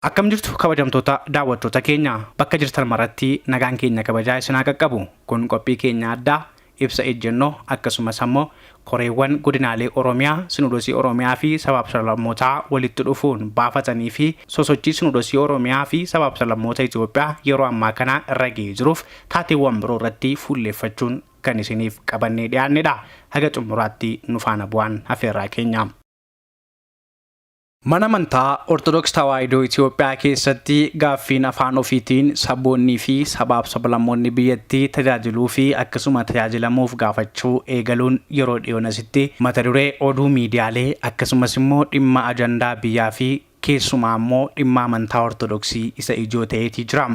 Akkam jirtu kabajamtoota daawwattoota keenya bakka jirtan maratti nagaan keenya kabajaa isinaa qaqqabu. Kun qophii keenya addaa ibsa ejjennoo akkasumas ammoo koreewwan godinaalee Oromiyaa, Sinodosii Oromiyaa fi sabaaf sablammootaa walitti dhufuun baafatanii fi sosochii Sinodosii Oromiyaa fi sabaaf sablammoota Itoophiyaa yeroo ammaa kana irra ga'ee jiruuf taateewwan biroo irratti fuulleeffachuun kan isiniif qabannee dhiyaannedha. Haga xumuraatti nu faana bu'aan afeerraa keenya. Mana amantaa Ortodoksii Tawaahidoo Itoophiyaa keessatti gaaffiin afaan ofiitiin sabboonnii fi sabaaf sablammoonni biyyattii tajaajiluu fi akkasuma tajaajilamuuf gaafachuu eegaluun yeroo dhiyoonasitti mata duree oduu miidiyaalee akkasumas immoo dhimma ajandaa biyyaa fi keessumaa immoo dhimma amantaa Ortodoksii isa ijoo ta'eetii jira.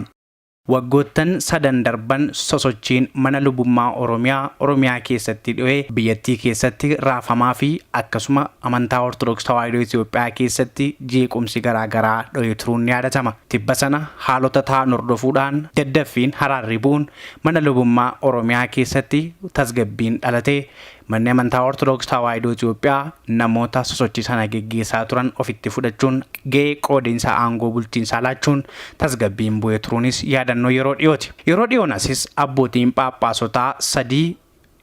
Waggoottan sadan darban sosochiin mana lubummaa Oromiyaa keessatti dhiyee biyyattii keessatti raafamaa fi akkasuma amantaa Ortodoksii Tawaahidoo Itoophiyaa keessatti jeequmsi garaagaraa dhiyee turuun ni yaadatama. Tibba sana haalota ta'an hordofuudhaan daddaffiin haraarribuun mana lubummaa Oromiyaa keessatti tasgabbiin dhalatee manni amantaa Ortodoksii Tawaahidoo Itoophiyaa namoota sosochii sana geggeessaa turan ofitti fudhachuun ga'ee qoodinsa aangoo bulchiinsaa laachuun tasgabbiin bu'ee turuunis yaadannoo yeroo dhiyooti. Yeroo dhiyoonasis abbootiin phaaphaasota 3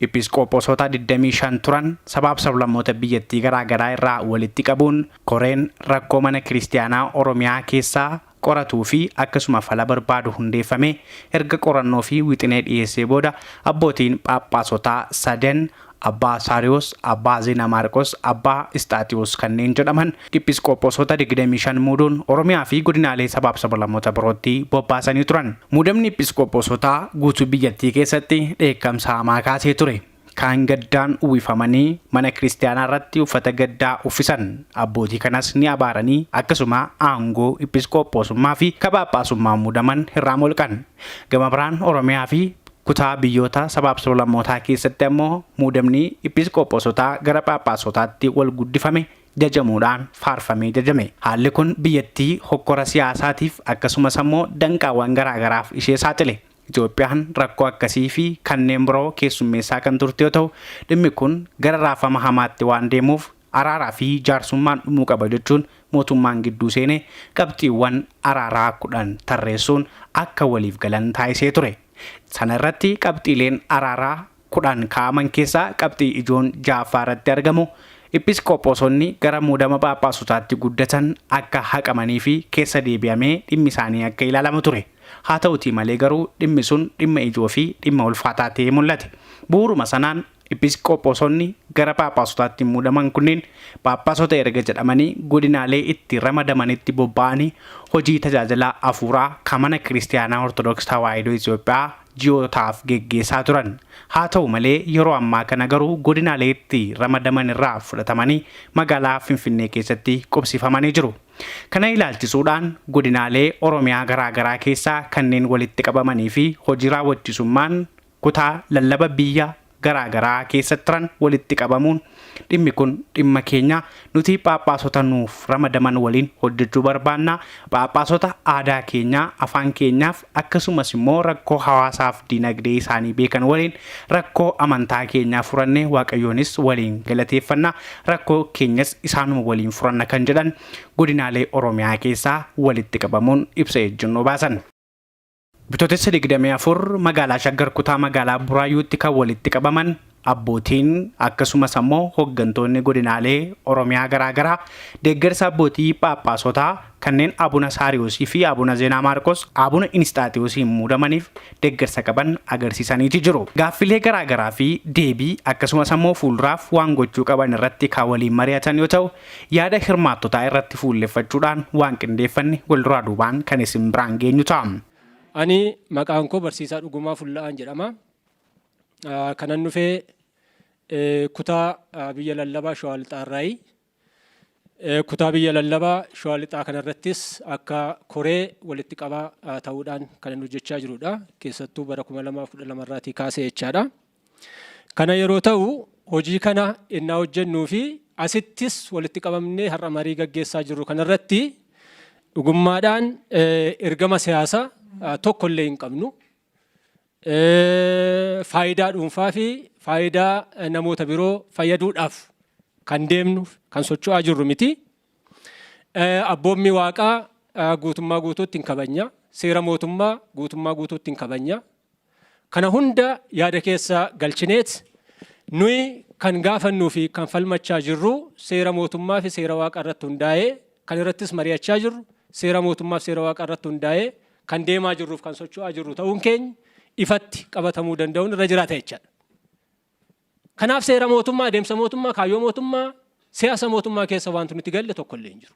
episkooposota 25 turan sabaaf sablammoota biyyattii garaagaraa irraa walitti qabuun koreen rakkoo mana kiristaanaa Oromiyaa keessaa qoratuu fi akkasuma fala barbaadu hundeeffame erga qorannoo fi wixinee dhiyeessee booda abbootiin phaaphaasota 3 Abbaa Saariyoos, Abbaa Zina Maarqos, Abbaa Istaatiyoos kanneen jedhaman episkooposota 25 muuduun Oromiyaa fi godinaalee sabaaf sablammoota birootti bobbaasanii turan. Muudamni episkooposotaa guutuu biyyattii keessatti dheekkamsa hamaa kaasee ture. Kaan gaddaan uwwifamanii mana kiristaanaa irratti uffata gaddaa uffisan. Abbootii kanas ni abaaranii akkasuma aangoo episkooposummaa fi phaaphaasummaa muudaman irraa molqan. Gama biraan Oromiyaa fi kutaa biyyoota sabaaf sablammootaa keessatti ammoo muudamni episkooposotaa gara phaaphaasotaatti wal guddifame jajamuudhaan faarfamee jajame. Haalli kun biyyattii hokkora siyaasaatiif akkasumas ammoo danqaawwan garaagaraaf ishee saaxile. Itoophiyaan rakkoo akkasii fi kanneen biroo keessummeessaa kan turte yoo ta'u, dhimmi kun gara raafama hamaatti waan deemuuf araaraa fi jaarsummaan dhumuu qaba jechuun mootummaan gidduu seenee qabxiiwwan araaraa 10 tarreessuun akka waliif galan taasisee ture. Sana irratti qabxiileen araaraa 10 kaa'aman keessaa qabxii ijoon 6 irratti argamu. Episkooposonni gara muudama phaaphaasotaatti guddatan akka haqamanii fi keessa deebi'amee dhimmi isaanii akka ilaalamu ture. Haa ta'utii malee garuu dhimmi sun dhimma ijoo fi dhimma ulfaataa ta'ee mul'ate. Bu'uuruma sanaan episkooposonni gara phaaphasotaatti muudaman kunneen phaaphaasota erga jedhamanii godinaalee itti ramadamanitti bobba'anii hojii tajaajilaa hafuuraa kan mana kiristaanaa Ortodoksii Tawaahidoo Itoophiyaa ji'ootaaf geggeessaa turan. Haa ta'u malee yeroo ammaa kana garuu godinaalee itti ramadaman irraa fudhatamanii magaalaa Finfinnee keessatti qubsifamanii jiru. Kana ilaalchisuudhaan godinaalee Oromiyaa garaagaraa keessaa kanneen walitti qabamanii fi hojii raawwachiisummaan kutaa lallaba biyya garaagaraa keessatti turan walitti qabamuun dhimmi kun dhimma keenya nuti phaaphaasota nuuf ramadaman waliin hojjechuu barbaanna. Phaaphaasota aadaa keenyaa afaan keenyaaf akkasumas immoo rakkoo hawaasaaf dinagdee isaanii beekan waliin rakkoo amantaa keenyaa furannee waaqayyoonis waliin galateeffanna. Rakkoo keenyas isaanuma waliin furanna kan jedhan godinaalee Oromiyaa keessaa walitti qabamuun ibsa ejjennoo baasan. Bitootessa 24 magaalaa Shaggar kutaa magaalaa Buraayyuutti kan walitti qabaman abbootiin akkasumas ammoo hooggantoonni godinaalee Oromiyaa garaagaraa deeggarsa abbootii phaaphasotaa kanneen Abuna Saariyoosii fi Abuna Zeenaa Maarqos Abuna Inistaatiyoosiin muudamaniif deeggarsa qaban agarsiisaniiti jiru. Gaaffilee garaagaraa fi deebii akkasumas ammoo fuulduraaf waan gochuu qaban irratti kan waliin mari'atan yoo ta'u, yaada hirmaattotaa irratti fuulleeffachuudhaan waan qindeeffanne walduraa duubaan kan isin biraan geenyu ta'a. Ani maqaan koo Barsiisaa Dhugumaa Fullaa'aan jedhama. Kanan dhufee kutaa biyya lallabaa Shawaa Lixaarraayi. Kutaa biyya lallabaa Shawaa Lixaa kanarrattis akka koree walitti qabaa ta'uudhaan kan hojjechaa jirudha. Keessattuu bara 2012 irraatii kaasee jechaadha. Kana yeroo ta'u hojii kana innaa hojjennuu fi asittis walitti qabamnee har'a marii gaggeessaa jirru kanarratti dhugummaadhaan ergama siyaasaa tokko illee hin qabnu. Faayidaa dhuunfaa fi faayidaa namoota biroo fayyaduudhaaf kan deemnu kan socho'aa jirru miti. Abboommi waaqaa guutummaa guutuutti hin kabajna. Seera mootummaa guutummaa guutuutti hin kabajna. Kana hunda yaada keessa galchineet nuyi kan gaafannuu fi kan falmachaa jirru seera mootummaa fi seera waaqa irratti hundaa'ee kan irrattis mari'achaa jirru seera mootummaa fi seera waaqa irratti hundaa'ee kan deemaa jirruuf kan socho'aa jirru ta'uun keenya ifatti qabatamuu danda'uun irra jiraata jechaadha. Kanaaf seera mootummaa, adeemsa mootummaa, kaayyoo mootummaa, siyaasa mootummaa keessa wanti nuti galle tokko illee hin jiru.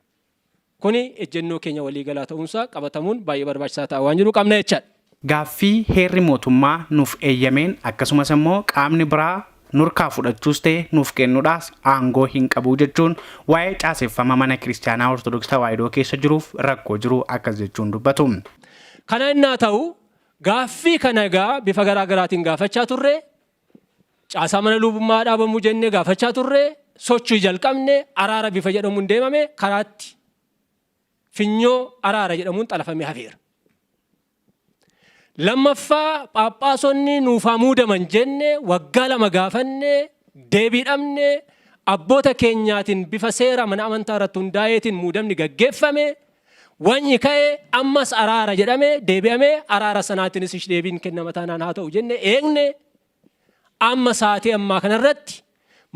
Kuni ejjennoo keenya waliigalaa ta'uunsaa qabatamuun baay'ee barbaachisaa ta'aa waan jiru qabna jechaadha. Gaaffii heerri mootummaa nuuf eeyyameen akkasumas immoo qaamni biraa nurkaa fudhachuus ta'e nuuf kennuudhaas aangoo hin qabu jechuun waa'ee caaseffama mana kiristaanaa Ortodoksii Tawaahidoo keessa jiruuf rakkoo jiru akkas jechuun dubbatu. Kana innaa ta'u gaaffii kana egaa bifa garaa garaatiin gaafachaa turre, caasaa mana lubummaa dhaabamuu jennee gaafachaa turre, sochii jalqabne araara bifa jedhamuun deemame karaatti finyoo araara jedhamuun xalafamee hafeera. Lammaffaa Phaaphaasonni nuuf muudaman jenne waggaa 2 gaafanne deebii dhabne abboota keenyaatiin bifa seera mana amantaa irratti hundaa'eetiin muudamni gaggeeffame wanyi ka'e ammas araara jedhame deebi'ame araara sanaatiinis deebiin kennama taanaan haa ta'u jenne eegne amma saatii ammaa kanarratti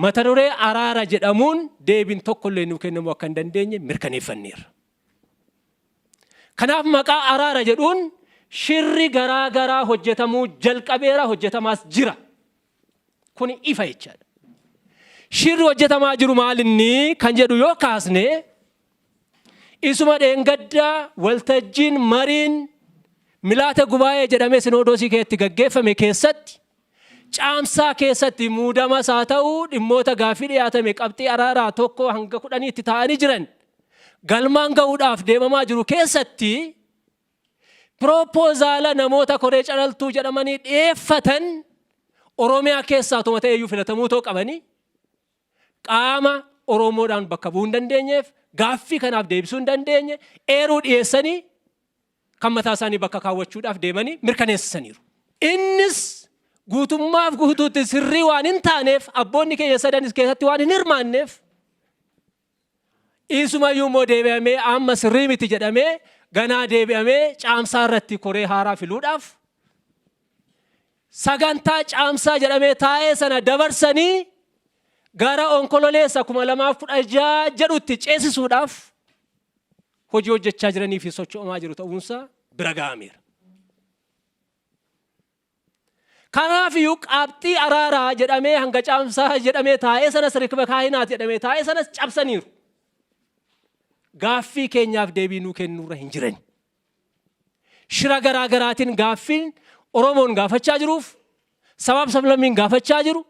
mata duree araara jedhamuun deebiin tokkollee nuuf kennamuu akka hin dandeenye mirkaneeffanneerra. Kanaaf maqaa araara jedhuun shirri garaa garaa hojjetamuu jalqabeera, hojjetamaas jira. Kuni ifa jechaadha. Shirri hojjetamaa jiru maalinni kan jedhu yoo kaasne isuma dheengaddaa waltajjiin mariin milaata gubaa'ee jedhamee sinodoosii keessatti gaggeeffame keessatti caamsaa keessatti muudamas haa ta'u dhimmoota gaaffii dhiyaatame qabxii araaraa 1 hanga 10 itti ta'anii jiran galmaan ga'uudhaaf deemamaa jiru keessatti Propozaala namoota koree calaltuu jedhamanii dhiyeeffatan Oromiyaa keessaa tuma ta'eyyuu filatamuu ta'uu qabanii qaama Oromoodhaan bakka bu'uu hin dandeenyeef gaaffii kanaaf deebisuu hin dandeenye eeruu dhiyeessanii kan mataa isaanii bakka kaawwachuudhaaf deemanii mirkaneessaniiru. Innis guutummaaf guutuutti sirrii waan hin taaneef abboonni keenya sadanis keessatti waan hin hirmaanneef isumayyuu immoo deebi'amee amma sirrii miti jedhamee ganaa deebi'amee caamsaa irratti koree haaraa filuudhaaf sagantaa caamsaa jedhamee taa'ee sana dabarsanii gara onkololeessa 2016 jedhutti ceesisuudhaaf hojii hojjechaa jiranii fi socho'amaa jiru ta'uunsaa bira ga'ameera. Kanaafiyyuu qabxii araaraa jedhamee hanga caamsaa jedhamee taa'ee sanas rikba kaahinaat jedhamee taa'ee sanas cabsaniiru. Gaaffii keenyaaf deebii nuu kennuurra hin jiran. Shira garaa garaatiin gaaffiin Oromoon gaafachaa jiruuf sabaaf sablammiin gaafachaa jiru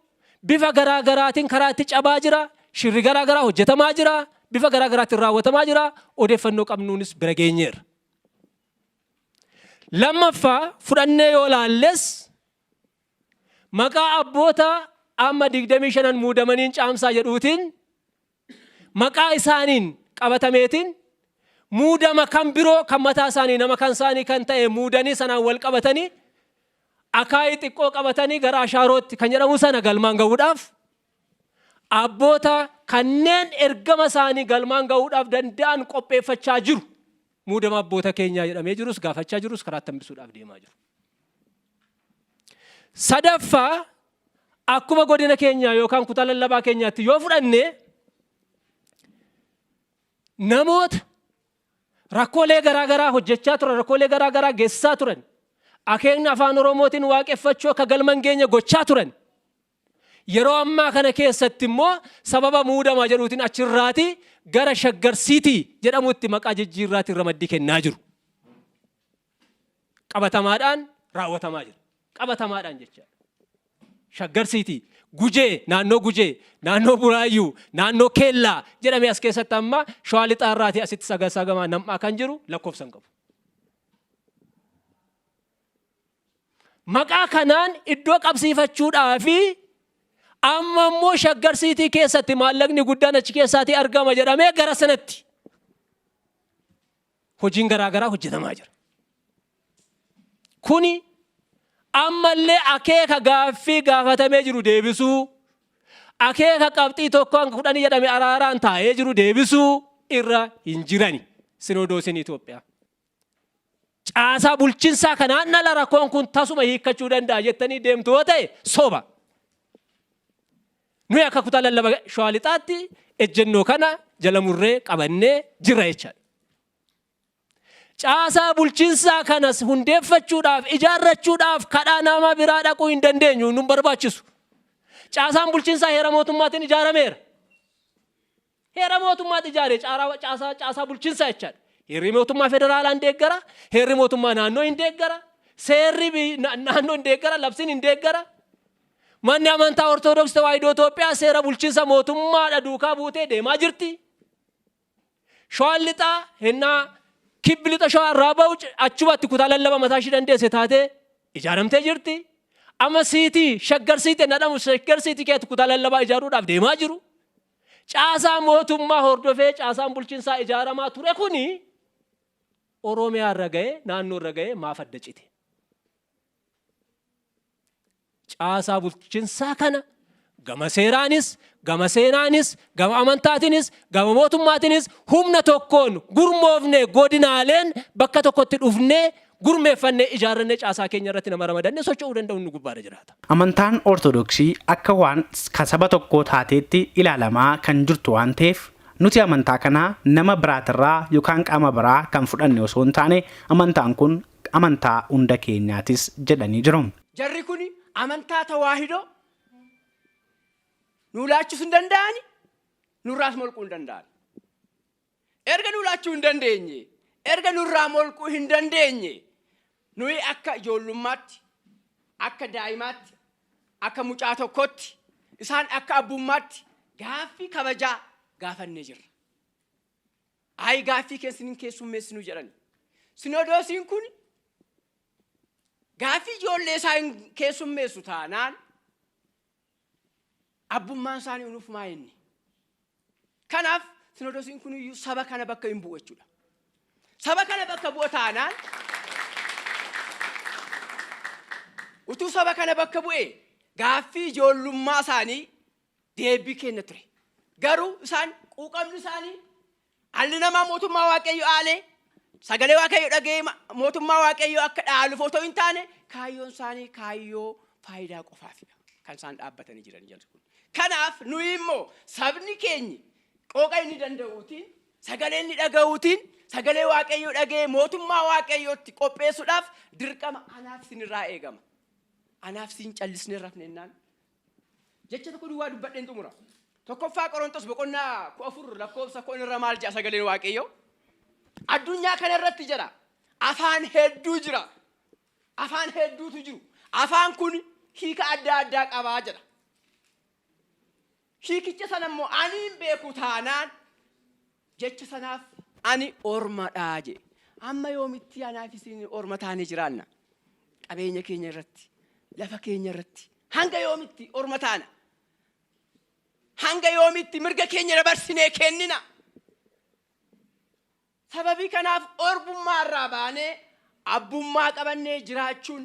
bifa garaa garaatiin karaatti cabaa jira. Shirri garaa garaa hojjetamaa jira. Bifa garaa garaatiin raawwatamaa jira. Odeeffannoo qabnuunis bira geenyeera. Lammaffaa fudhannee yoo laalles maqaa abboota amma 25 muudamaniin caamsaa jedhuutiin maqaa isaaniin qabatameetiin muudama kan biroo kan mataa isaanii nama kan isaanii kan ta'e muudanii sanaan wal qabatanii akaayii xiqqoo qabatanii gara ashaarootti kan jedhamu sana galmaan ga'uudhaaf abboota kanneen ergama isaanii galmaan ga'uudhaaf danda'an qopheeffachaa jiru. Muudama abboota keenyaa jedhamee jirus gaafachaa jirus karaa tambisuudhaaf deemaa jiru. Sadaffaa akkuma godina keenyaa yookaan kutaa lallabaa keenyaatti yoo fudhanne namoota rakkoolee garaa garaa hojjechaa turan, rakkoolee garaa garaa geessisaa turan, akeekni afaan Oromootiin waaqeffachuu akka galman geenya gochaa turan. Yeroo ammaa kana keessatti immoo sababa muudamaa jedhuutiin achirraati gara shaggarsiitii jedhamutti maqaa jijjiirraatiin ramaddii kennaa jiru. Qabatamaadhaan raawwatamaa jira. Qabatamaadhaan jecha. Shaggarsiitii, Gujee, naannoo Buraayyuu, naannoo Keellaa jedhamee as keessatti amma Shawaa Lixaarraatii asitti sagagamaa nam'aa kan jiru lakkoofsan qabu. Maqaa kanaan iddoo qabsiifachuudhaafi amma immoo shaggarsiitii keessatti maallaqni guddaan achi keessaatii argama jedhamee gara sanatti hojiin garaa garaa hojjetamaa jira. Kuni ammallee akeeka gaaffii gaafatamee jiru deebisuu, akeeka qabxii tokko hanga 10 jedhame araaraan taa'ee jiru deebisuu irra hin jirani. Sinodoosiin Itoophiyaa. Caasaa bulchiinsaa kanaan ala rakkoon kun tasuma hiikkachuu danda'a jettanii deemtu yoo ta'e soba. Nuyi akka kutaa lallaba Shawaa Lixaatti ejjennoo kana jala murree qabannee jirra jechaadha. Caasaa bulchiinsaa kanas hundeeffachuudhaaf ijaarrachuudhaaf kadhaa nama biraa dhaquu hin dandeenyu nun barbaachisu. Caasaan bulchiinsaa heera mootummaatiin ijaarameera. Heera mootummaatti ijaaree caasaa bulchiinsaa jechaadha. Heerri mootummaa federaalaa hin deeggara, heerri mootummaa naannoo hin deeggara, seerri naannoo hin deeggara, labsiin hin deeggara. Manni amantaa Ortodoksii Tawaahidoo Itoophiyaa seera bulchiinsa mootummaadha duukaa buutee deemaa jirti. Shawaan Lixaa hennaa kibbi lixa Shawaa irraa ba'u achumatti kutaa lallaba mataa ishee dandeesse taatee ijaaramtee jirti. Amma siitii shaggar siitii jedhamu shaggar siitii keetti kutaa lallabaa ijaaruudhaaf deemaa jiru. Caasaa mootummaa hordofee caasaan bulchiinsaa ijaaramaa ture kuni Oromiyaa irra ga'ee naannoo irra ga'ee maaf adda cite? Caasaa bulchiinsaa kana gama seeraanis, gama seenaanis, gama amantaatiinis, gama mootummaatiinis humna tokkoon gurmoofnee godinaaleen bakka tokkotti dhufnee gurmeeffannee ijaarrannee caasaa keenya irratti nama ramadannee socho'uu danda'u nu gubbaadha jiraata. Amantaan Ortodoksii akka waan saba tokkoo taateetti ilaalamaa kan jirtu waan ta'eef nuti amantaa kana nama biraatirraa yookaan qaama biraa kan fudhanne osoo hin taane amantaan kun amantaa hunda keenyaatis jedhanii jiru. Jarri kun amantaa tawaahidoo nu laachuu hin danda'ani, nurraas molquu hin danda'ani. Erga nu laachuu hin dandeenye, erga nurraa molquu hin dandeenye, nuyi akka ijoollummaatti, akka daa'imaatti, akka mucaa tokkotti, isaan akka abbummaatti gaaffii kabajaa gaafannee jirra. Ayi gaaffii keessaniin keessummeessinu jedhani. Sinodoosiin kun gaaffii ijoollee isaan keessummeessu taanaan abbummaan isaanii unuuf maa inni. Kanaaf sinodoosiin kun iyyuu saba kana bakka hin bu'u jechuudha. Saba kana bakka bu'a taanaan utuu saba kana bakka bu'ee gaaffii ijoollummaa isaanii deebii kenna ture. Garuu isaan quuqamni isaanii alli namaa mootummaa Waaqayyo aalee sagalee Waaqayyo dhagee mootummaa Waaqayyo akka dhaaluuf otoo hin taane kaayyoon isaanii kaayyoo faayidaa qofaafidha kan isaan dhaabbatanii jiran jedhu. Kanaaf nuyi immoo sabni keenya qooqa inni danda'uutiin sagalee inni dhaga'uutiin sagalee Waaqayyo dhagee mootummaa Waaqayyootti qopheessuudhaaf dirqama anaaf sinirraa eegama. Anaaf sin callisnee rafnennaan jecha tokko duwwaa dubbadheen xumura. Tokkoffaa Qorontos boqonnaa 14 lakkoofsa 10 irra maal jedha sagaleen Waaqayyo? Addunyaa kana irratti jira afaan hedduu jira. Afaan hedduutu jiru. Afaan kun hiika adda addaa qabaa jedha. Hiikicha sana immoo ani hin beeku taanaan jecha sanaaf ani ormadhaa jedhe. Amma yoomitti anaaf isin orma taanee jiraanna? Qabeenya keenya irratti, lafa keenya irratti hanga yoomitti orma taana? Hanga yoomitti mirga keenya dabarsinee kennina? Sababii kanaaf orbummaa irraa baanee abbummaa qabannee jiraachuun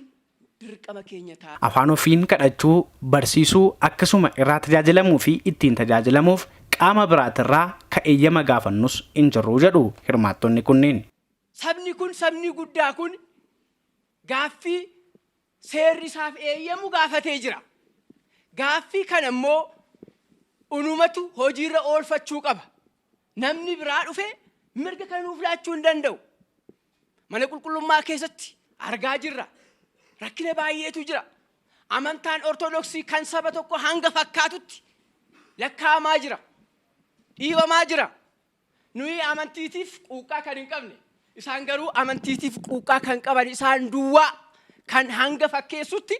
dirqama keenya ta'a. Afaan ofiin kadhachuu, barsiisuu akkasuma irraa tajaajilamuu fi ittiin tajaajilamuuf qaama biraatirraa ka'eeyyama gaafannus hin jirru jedhu hirmaattonni kunneen. Sabni kun sabni guddaa kun gaaffii seerri isaaf eeyyamu gaafatee jira. Gaaffii kana immoo unumatu hojiirra oolfachuu qaba. Namni biraa dhufee mirga kan nuuf laachuu hin danda'u. Mana qulqullummaa keessatti argaa jirra. Rakkina baay'eetu jira. Amantaan Ortodoksii kan saba tokko hanga fakkaatutti lakkaamaa jira. Dhiibamaa jira. Nuyi amantiitiif quuqqaa kan hin qabne. Isaan garuu amantiitiif quuqqaa kan qaban isaan duwwaa kan hanga fakkeessutti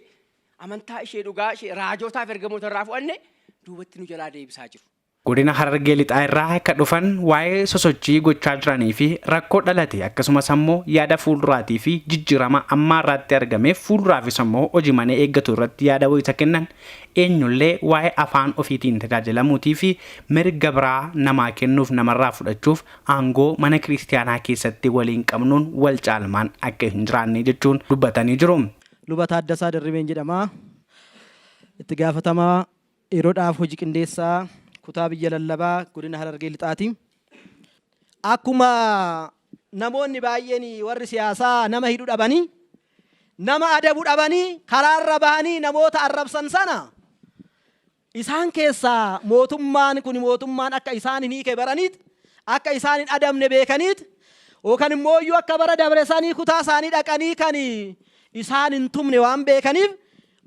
amantaa ishee dhugaa ishee raajootaaf ergamoota irraa fu'anne duubatti nu jalaa deebisaa jiru. Godina Harargee Lixaa irraa akka dhufan waa'ee sosochii gochaa jiranii fi rakkoo dhalate akkasumas ammoo yaada fuulduraatii fi jijjiirama ammaa irratti argameef fuulduraafis ammoo hojii mana eeggatu irratti yaada wayita kennan eenyullee waa'ee afaan ofiitiin tajaajilamuutii fi mirga biraa namaa kennuuf namarraa fudhachuuf aangoo mana kiristaanaa keessatti waliin qabnuun wal caalmaan akka hin jiraanne jechuun dubbatanii jiru. Luba Taaddasaa Dirribeen jedhama. Itti gaafatamaa yeroodhaaf hojii qindeessaa kutaa biyya lallabaa godina Harargee Lixaati. Akkuma namoonni baay'een warri siyaasaa nama hidhu dhabanii nama adabu dhabanii karaarra bahanii namoota arrabsan sana isaan keessaa mootummaan kun mootummaan akka isaan hin hiike baraniit akka isaan hin adamne beekaniit yookaan immoo iyyuu akka bara dabresanii kutaa isaanii dhaqanii kan isaan hin tumne waan beekaniif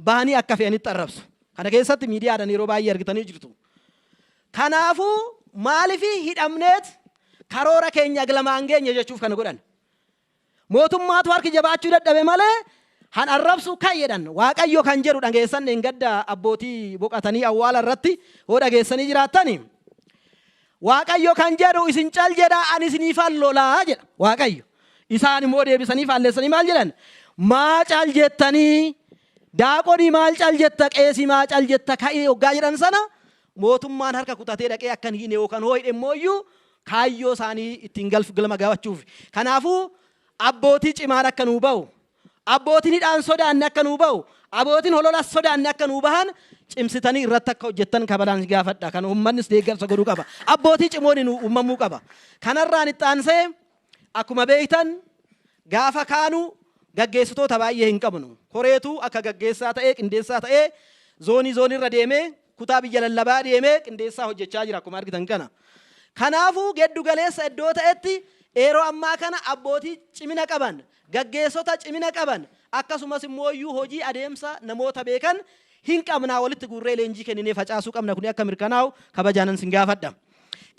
bahanii akka fe'anitti arrabsu. Kana keessatti miidiyaadhaan yeroo baay'ee argitanii jirtu. Kanaafuu maaliif hidhamneet karoora keenya galmaan geenye jechuuf kana godhan. Mootummaatu harki jabaachuu dadhabe malee han arrabsu kan jedhan Waaqayyo kan jedhu dhageessan gadda abbootii boqatanii awwaala irratti hoo dhageessanii jiraatanii. Waaqayyo kan jedhu isin cal jedha ani isiniifan lolaa jedha Waaqayyo. Isaan immoo deebisanii faalleessanii maal jedhan? Maa cal jettanii daaqonii maal cal jetta qeesii maa cal jetta ka'ee hoggaa jedhan sana mootummaan harka kutatee dhaqee akka hin hiine yookaan hoo hidhe immoo iyyuu kaayyoo isaanii ittiin galma gaafachuuf. Kanaafuu abbootii cimaan akka nuu ba'u, abbootiin hidhaan sodaanne akka nuu ba'u, abbootiin hololas sodaanne akka nuu bahan cimsitanii irratti akka hojjettan kabadaan gaafadha. Kan uummannis deeggarsa godhuu qaba. Abbootii cimoon uumamuu qaba. Kanarraan itti aansee akkuma beektan gaafa kaanu gaggeessitoota baay'ee hin qabnu. Koreetu akka gaggeessaa ta'ee qindeessaa ta'ee zoonii irra deemee kutaa biyya lallabaa deemee qindeessaa hojjechaa jira akkuma argitan kana. Kanaafuu geddu galeessa iddoo ta'etti yeroo ammaa kana abbootii cimina qaban, gaggeessota cimina qaban, akkasumas immoo iyyuu hojii adeemsa namoota beekan hin qabnaa walitti guurree leenjii kenninee facaasuu qabna kun akka mirkanaa'u kabajaanan sin gaafadha.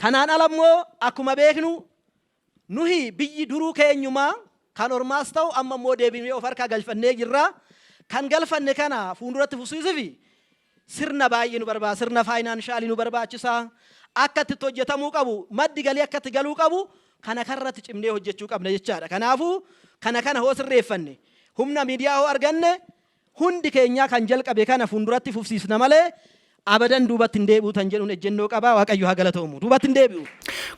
Kanaan ala immoo akkuma beeknu nuhi biyyi duruu keenyumaa kan ormaas ta'u amma immoo deebinee of harkaa galfannee jirra. Kan galfanne kana fuulduratti fufsiisuufi sirna baay'ee nu barbaachisa, sirna faayinaanshaali nu barbaachisa. Akka itti hojjetamuu qabu, maddi galii akka itti galuu qabu kana karratti cimnee hojjechuu qabna jechaadha. Kanaafuu kana hoo sirreeffanne humna miidiyaa hoo arganne hundi keenyaa kan jalqabe kana fuulduratti fufsiisna malee abadan duubatti hin deebi'u tan jedhuun ejjennoo qabaa. Waaqayyo haa galatoomu. Duubatti hin deebi'u.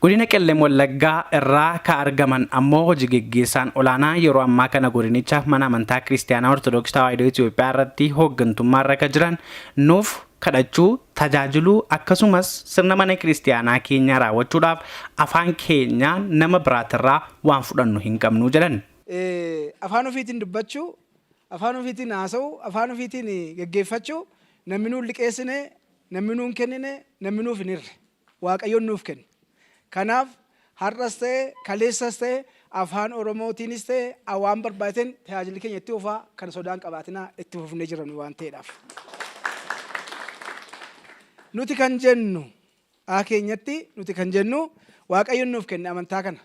Godina Qellem Wallaggaa irraa ka argaman ammoo hojii geggeessaan olaanaa yeroo ammaa kana godinicha mana amantaa Kiristaanaa Ortodoksii Tawaahidoo Itoophiyaa irratti hooggantummaa irra jiran nuuf kadhachuu tajaajiluu akkasumas sirna mana kiristaanaa keenya raawwachuudhaaf afaan keenyaan nama biraatirraa waan fudhannu hin qabnu jedhan. Afaan ofiitiin dubbachuu, afaan ofiitiin haasa'uu, afaan ofiitiin geggeeffachuu namni nuun liqeessine, namni nuun kennine, namni nuuf hin hirre. Waaqayyoon nuuf kenne. Kanaaf har'as ta'e, kaleessas ta'e, afaan Oromootiinis ta'e, waan barbaadan tajaajilli keenya itti fufaa kan sodaan qabaatinaa itti fufnee jiran waan ta'eedhaaf. Nuti kan jennu keenyatti nuti kan jennu Waaqayyoon nuuf kenne amantaa kana.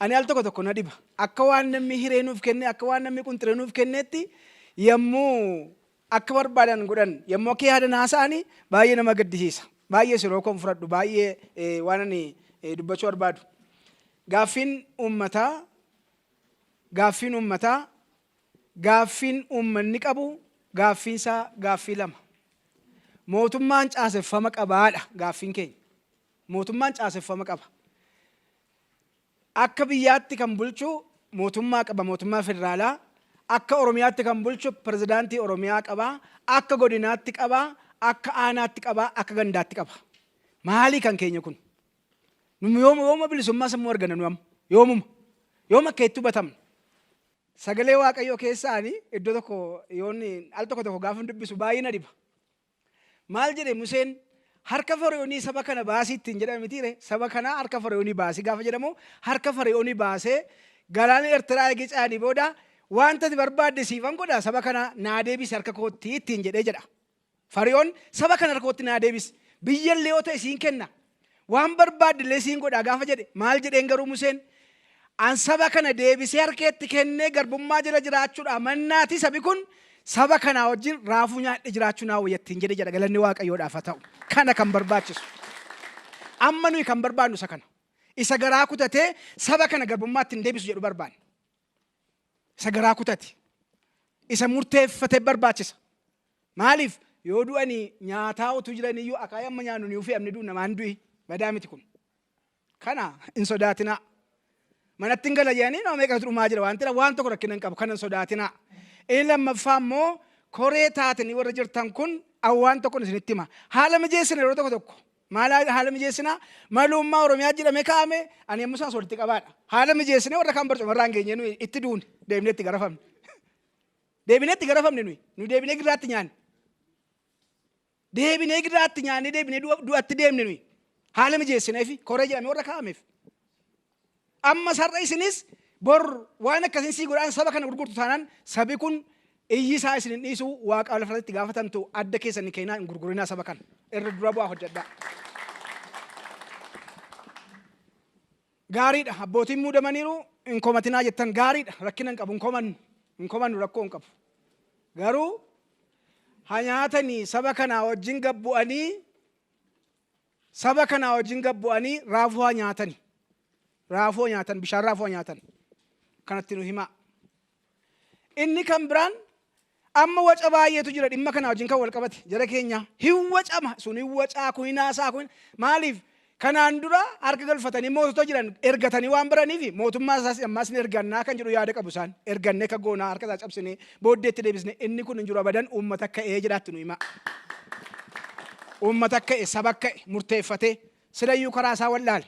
Ani al tokko na dhiba. Akka waan namni hiree nuuf kenne, akka waan namni qunxiree nuuf kennetti yommuu akka barbaadan godhan yommuu akka yaadan haasa'anii baay'ee nama gaddisiisa. Baay'ee siroo kon fudhadhu baay'ee waan ani dubbachuu barbaadu. Gaaffiin uummanni qabu gaaffiinsaa gaaffii lama. Mootummaan caaseffama qabaadha gaaffiin keenya. Mootummaan caaseffama qaba. Akka biyyaatti kan bulchu mootummaa qaba, mootummaa federaalaa. Akka Oromiyaatti kan bulchu pirezidaantii Oromiyaa qaba. Akka godinaatti qaba, akka aanaatti qaba, akka gandaatti qaba. Maali kan keenya kun? Yooma bilisummaa sammuu argana nu amma. Yooma akka itti hubatamna. Sagalee Waaqayyoo keessaanii iddoo tokko yoonni al tokko gaafa dubbisu baay'ee na dhiba. Maal jedhe Museen harka Fara'oonii saba kana baasii ittiin jedhame mitiire saba kana harka Fara'oonii baasii gaafa jedhamu harka Fara'oonii baasee galaana Eertiraa eegee caanii booda wanta barbaadde siifan godha saba kana naa deebisi harka kootti ittiin jedhee jedha. Fara'oon saba kana harka kootti naa deebisi biyyallee yoo ta'e siin kenna waan barbaadde illee siin godha gaafa jedhe maal jedheen garuu Museen an saba kana deebisee harkeetti kennee garbummaa jala jiraachuudha mannaati sabi kun saba kana wajjin raafuu nyaadhe jiraachuu naa wayyattiin jedhe jedha galanni Waaqayyoodhaaf haa ta'u. Kana kan barbaachisu. Amma nuyi kan barbaadnu isa kana. Isa garaa kutatee saba kana garbummaatti hin deebisu jedhu barbaanne. Isa garaa kutate. Isa murteeffatee barbaachisa. Maaliif yoo du'anii nyaataa utuu jiraniyyuu akaayii amma nyaannu ni ufii amni du'u namaan du'i badaa miti kun. Kana hin sodaatinaa. Manatti hin gala jedhanii nama meeqatu dhumaa jira waan ta'eef waan tokko rakkina hin qabu kana hin sodaatinaa. Inni lammaffaa immoo koree taatanii warra jirtan kun waan tokko isinitti hima. Haala mijeessan yeroo tokko Maal haala mijeessinaa malummaa Oromiyaa jedhamee kaa'ame ani yemmuu isaan walitti qabaadha. Haala mijeessinee warra kan barcuma irraa hin geenye nuyi itti duune deebinee itti garafamne. Deebinee itti garafamne nuyi deebinee giraatti nyaanne. Deebinee giraatti nyaanne deebinee du'atti deemne nuyi. Haala mijeessinee fi koree jedhamee warra kaa'ameef. Amma sarara isinis bor waan akkasiin sii godhaan saba kana gurgurtu taanaan sabi kun iyyi isaa isin dhiisu waaqa lafarratti gaafatamtu adda keessan ni keenyaa hin gurgurinaa saba kana. Irra dura bu'aa hojjedhaa. Gaariidha abbootiin muudamaniiru hin komatinaa jettan gaariidha rakkina hin qabu hin komannu rakkoo hin qabu. Garuu haa nyaatanii saba kanaa wajjin gabbu'anii raafuu haa nyaatanii. Raafuu nyaatan bishaan raafuu nyaatan kanatti nu himaa. Inni kan biraan amma waca baay'eetu jira dhimma kana wajjin kan wal qabate jara keenya hin wacama sun hin wacaa kun hinaasaa kun maaliif kanaan dura harka galfatanii mootota jiran ergatanii waan biraniif mootummaa isaas ammaas ni ergannaa kan jedhu yaada qabu isaan ergannee ka goonaa harka isaa cabsinee booddeetti deebisne inni kun hin jiru abadan uummata akka jedhaatti nu himaa. Uummata akka saba akka murteeffatee silayyuu karaa isaa wallaale.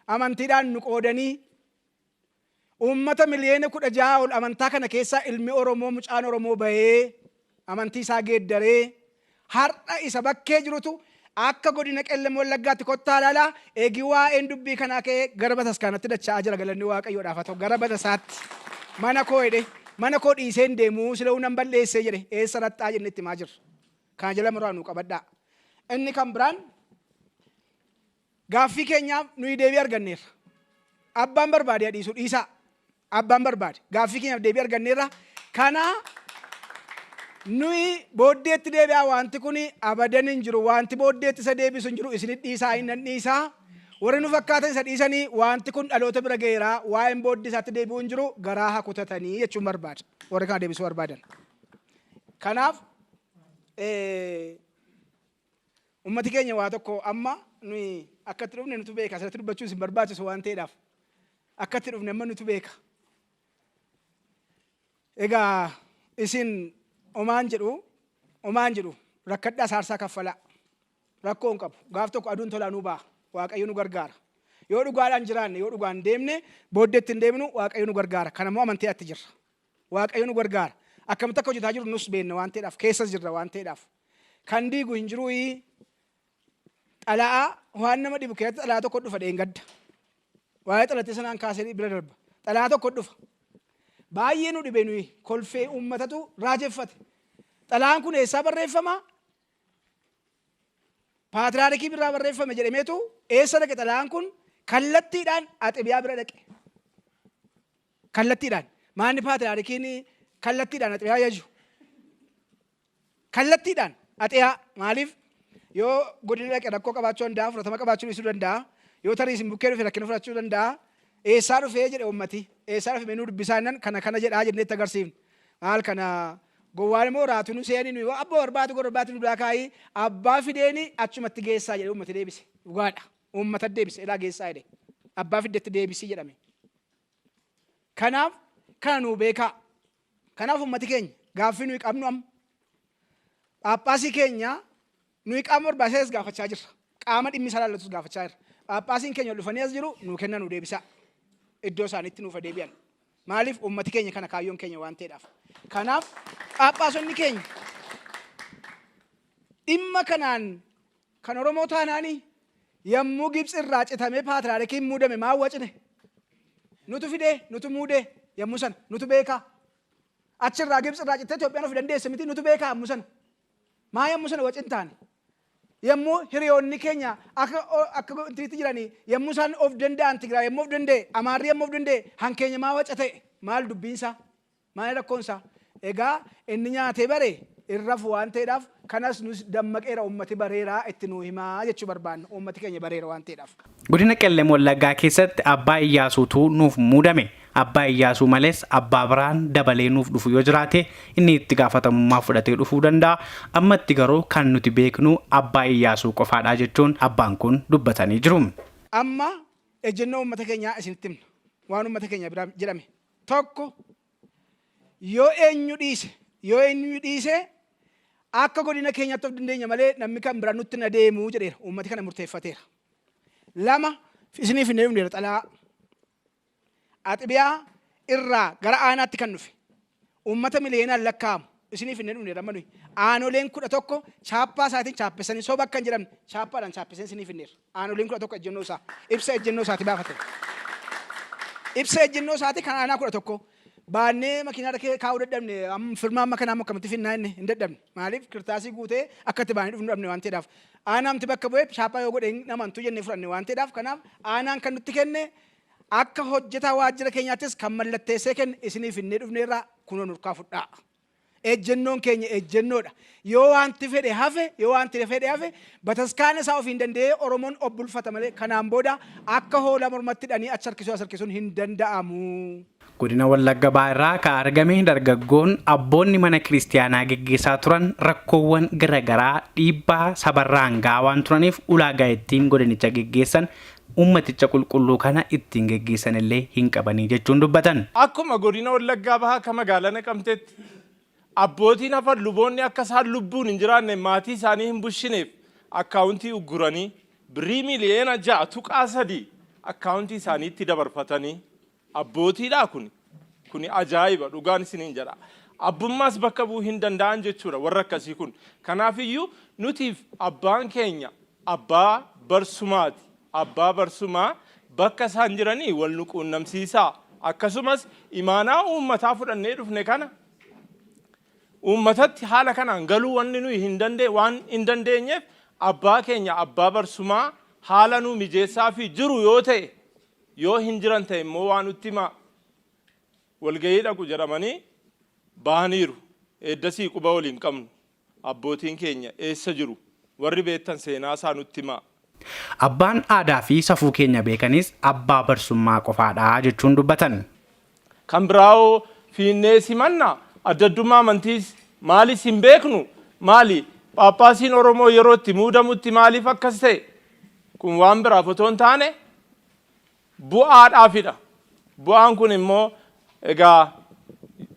Amantiidhaan nu qoodanii uummata miliyoona 16 ol amantaa kana keessaa ilmi Oromoo mucaan Oromoo bahee amantii isaa geeddaree har'a isa bakkee jirutu akka godina Qellem Wallaggaatti kottaa laalaa eegi waa'een dubbii kanaa ka'ee gara bataskaanatti dacha'aa jira galanni Waaqayyoodhaaf haa ta'u gara batasaatti mana koo jedhe mana koo dhiiseen deemuu sila'uu nan balleessee jedhe eessa rattaa jenne itti maa jirra kana jala muraa nu qabadhaa. Inni kan biraan gaaffii keenyaaf nuyi deebii arganneerra. Abbaan barbaade dhiisuu dhiisaa. Abbaan barbaade gaaffii keenyaaf deebii arganneerra. Kana nuyi booddeetti deebi'aa wanti kun abadan hin jiru. Wanti booddeetti isa deebisu hin jiru. Isinit dhiisaa hin dhiisaa. Warri nu fakkaatan isa dhiisanii wanti kun dhaloota bira ga'eeraa waa'een booddee isaatti deebi'uu hin jiru garaa haa kutatanii jechuun barbaada. Warri kana deebisuu barbaadan. Kanaaf ummati keenya waa tokko amma nuyi akkatti dhufne nutu beeka asirratti dubbachuun isin barbaachisu waan ta'eedhaaf akkatti dhufne amma nutu beeka. Egaa isin omaan jedhu rakkadhaa saarsaa kaffalaa rakkoo hin qabu gaaf tokko aduun tolaa nuu ba'a Waaqayyo nu gargaara. Yoo dhugaadhaan jiraanne yoo dhugaan deemne booddeetti hin deemnu Waaqayyo nu gargaara. Kanammoo amantii atti jirra. Waaqayyo nu gargaara. Akkamitti akka hojjetaa jiru nus beekna waan ta'eedhaaf keessas jirra waan ta'eedhaaf kan diigu hin jiru xalaa waan nama dhibu keessatti xalaa tokko dhufa dheengadda. Waa'ee xalattee sanaan kaasee bira darba. Xalaa tokko dhufa. Baay'ee nu dhibe nuyi kolfee uummatatu raajeffate. Xalaan kun eessaa barreeffama? Paatriyaarikii birraa barreeffame jedhameetu eessa dhaqe xalaan kun kallattiidhaan Axibiyaa bira dhaqe. Kallattiidhaan. Maanni paatriyaarikiin kallattiidhaan Axibiyaa yaju? Kallattiidhaan Axiyaa maaliif? Yoo godina dhaqe rakkoo qabaachuu danda'a, fudhatama qabaachuu dhiisuu danda'a. Yoo tarii isin bukkee dhufe rakkina fudhachuu danda'a. Eessaa dhufee jedhe uummati. Eessaa dhufe meenuu dubbisaa innan kana jedhaa jennee itti agarsiifne. Maal kana gowwaan immoo raatu nu seeni nuyi abbaa barbaadu nu biraa kaayii abbaa fideeni achumatti geessaa jedhe uummati deebise. Dhugaadha. Uummata deebise edhaa geessaa jedhe. Abbaa fiddetti deebisii jedhame. Kanaaf kana nuu beekaa. Kanaaf uummati keenya gaaffii nuyi qabnu amma. Phaaphaasii keenya nuyi qaama barbaachisaa gaafachaa jirra. Qaama dhimmi isaa laallatus gaafachaa jirra. Phaaphaasiin keenya dhufanii as jiru nuu kenna nuu deebisaa. Iddoo isaaniitti nuuf deebi'an. Maaliif uummati keenya kana kaayyoon keenya waan ta'eedhaaf. Kanaaf phaaphaasonni keenya dhimma kanaan kan Oromoo taanaanii yommuu Gibxi irraa citamee paatriyaarikiin muudame maa wacine? Nutu fidee nutu muudee yommuu sana nutu beekaa. Achirraa Gibxi irraa cittee Itoophiyaan of dandeesse miti nutu beekaa yommuu sana. Maa yommuu sana wacin taane? Yommuu hiriyoonni keenya akka intiitti jiranii yommuu isaan of danda'an Tigraay yommuu of danda'e Amaarri yommuu of danda'e hankeenya maa waca ta'e maal dubbiinsaa maal rakkoonsaa egaa inni nyaatee bare irrafu waan ta'eedhaaf kanas nus dammaqeera uummati bareeraa itti nuu himaa jechuu barbaanna uummati keenya bareera waan ta'eedhaaf. Godina Qellem Wallaggaa keessatti abbaa Iyyaasuutu nuuf muudame. Abbaa Iyyaasuu malees abbaa biraan dabalee nuuf dhufu yoo jiraate inni itti gaafatamummaa fudhatee dhufuu danda'a. Ammatti garuu kan nuti beeknu abbaa Iyyaasuu qofaadha jechuun abbaan kun dubbatanii jiru. Amma ejjennoo uummata keenyaa isinitti himna. Waan uummata keenya biraa jedhame. Tokko yoo eenyu dhiise akka godina keenyatti of dandeenya malee namni kan bira nutti na deemuu jedheera uummati kana murteeffateera. Lama isiniif hin deemneera xalaa Axibiyaa irraa gara aanaatti kan dhufe uummata miliyoonaan lakkaa'amu isiniif hin deemneera amma nuyi aanoleen 11 chaappaa isaatiin chaappessanii soba akka hin jedhamne chaappaadhaan chaappessanii isiniif hin deemneera. Aanoleen 11 ejjennoo isaa ibsa ejjennoo isaati baafate. Ibsa ejjennoo isaati kan aanaa 11 baannee makiinaa kaa'uu dadhabne firmaan makanaa akkamitti finnaa inni hin dadhabne maaliif kirtaasii guutee akkatti baanii dhufnu dhabne waan ta'eedhaaf aanaamti bakka bu'ee chaappaa yoo godhe namantu jennee fudhanne waan ta'eedhaaf kanaaf aanaan kan nutti kenne akka hojjetaa waajjira keenyaattis kan mallatteessee kenne isiniif hin dhufneerraa kunoo nurkaa fudhaa. Ejjennoon keenya ejjennoodha. Yoo wanti fedhe hafe bataskaana isaa ofiin danda'ee Oromoon obbulfata malee kanaan booda akka hoolaa mormatti hidhanii achi harkisuun hin danda'amu. Godina Wallagga Bahaa ka argame dargaggoon abboonni mana kiristaanaa geggeessaa turan rakkoowwan garaagaraa dhiibbaa sabarraan gaawaan turaniif ulaagaa ittiin godinicha geggeessan ummaticha qulqulluu kana ittiin geggeessan illee hin qabanii jechuun dubbatan. Akkuma godina Wallaggaa Bahaa ka magaalaa Naqamteetti abbootiin hafan luboonni akka isaan lubbuun hin jiraanne maatii isaanii hin bushineef akkaawuntii ugguranii birrii miliyoona 6.3 akkaawuntii isaaniitti dabarfatanii abbootiidha kun ajaa'iba dhugaan isiniin jedha. Abbummaas bakka bu'uu hin danda'an jechuudha warra akkasii kun. Kanaafiyyuu nutiif abbaan keenya abbaa barsumaati. Abbaa barsumaa bakka isaan jiranii wal nu quunnamsiisaa. Akkasumas imaanaa uummataa fudhannee dhufne kana uummatatti haala kanaan galuu wanni nuyi waan hin dandeenyeef abbaa keenya abbaa barsumaa haala nu mijeessaa fi jiru yoo ta'e yoo hin jiran ta'e immoo waan nutti himaa walgahii dhaqu jedhamanii bahaniiru eeddasii quba waliin qabnu abbootiin keenya eessa jiru warri beektan seenaa isaa nutti himaa. Abbaan aadaa fi safuu keenya beekanis abbaa barsummaa qofaadha jechuun dubbatan. Kan biraawoo fiinnee simannaa addaddummaa amantiis maalis hin beeknu maali Paappaasiin Oromoo yeroo itti muudamutti maaliif akkas ta'e kun waan biraaf otoo hin taane bu'aadhaafidha. Bu'aan kun immoo egaa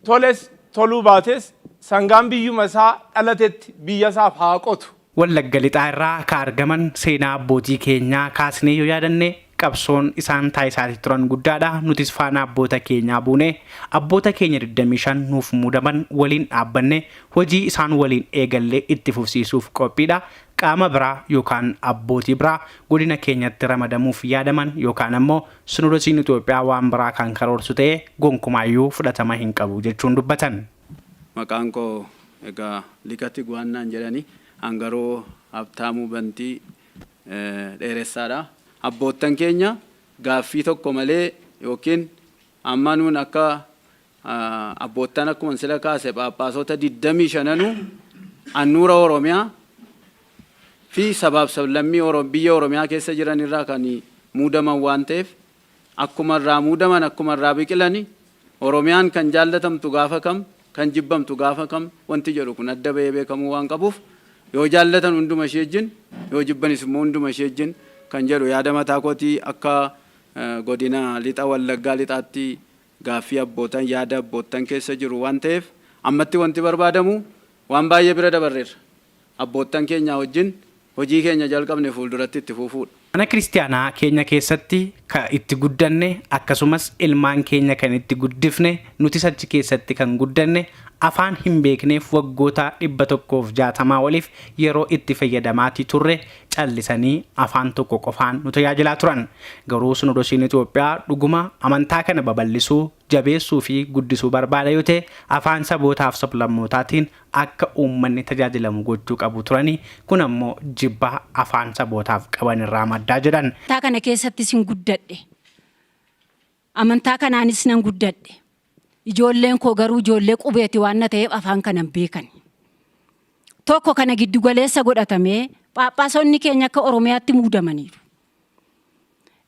toles toluu baates sangaan biyyuma isaa dhalatetti biyya isaaf haa qotu. Wallagga Lixaa irraa ka argaman seenaa abbootii keenyaa kaasnee yoo yaadanne qabsoon isaan taasisaa turan guddaadha. Nutis faana abboota keenyaa buune abboota keenya 25 nuuf muudaman waliin dhaabbanne hojii isaan waliin eegallee itti fufsiisuuf qophiidha. Qaama biraa yookaan abbootii biraa godina keenyatti ramadamuuf yaadaman yookaan ammoo Sinodosiin Itoophiyaa waan biraa kan karoorsu ta'e gonkumaayyuu fudhatama hin qabu jechuun dubbatan. Maqaan koo egaa Liqati Guwaannaan jedhani Angaroo Habtaamuu Bantii dheeressaadha. Abboottan keenya gaaffii tokko malee yookiin amma nuun akka abboottan akkuma sila kaase Phaaphaasota 25 annuura Oromiyaa fi sabaaf sablammii biyya Oromiyaa keessa jiran irraa kan muudaman waan ta'eef akkuma irraa muudaman akkuma irraa biqilani Oromiyaan kan jaallatamtu gaafa kam kan jibbamtu gaafa kam wanti jedhu kun adda bahee beekamuu waan qabuuf yoo jaallatan hunduma ishee wajjin yoo jibbanis immoo hunduma ishee wajjin kan jedhu yaada mataa kootii akka godina lixa Wallaggaa lixaatti gaaffii abbootan yaada abbootan keessa jiru waan ta'eef ammatti wanti barbaadamu waan baay'ee bira dabarreera. Abbootan keenya wajjin hojii keenya jalqabne fuulduratti itti fufuudha. Mana kiristaanaa keenya keessatti ka itti guddanne akkasumas ilmaan keenya kan itti guddifne nuti achi keessatti kan guddanne afaan hin beekneef waggoota 160 waliif yeroo itti fayyadamaatii turre callisanii afaan tokko qofaan nu tajaajilaa turan. Garuu Sinodosiin Itoophiyaa dhuguma amantaa kana babal'isuu jabeessuu fi guddisuu barbaada yoo ta'e afaan sabootaaf sablammootaatiin akka uummanni tajaajilamu gochuu qabu turani. Kun ammoo jibbaa afaan sabootaaf qaban irraa maddaa jedhan. Amantaa kana keessattis hin guddadhe. Amantaa kanaanis nan guddadhe. Ijoolleen koo garuu ijoollee qubeeti waan ta'eef afaan kana hin beekan. Tokko kana giddu galeessa godhatamee Phaaphaasonni keenya akka Oromiyaatti muudamaniiru.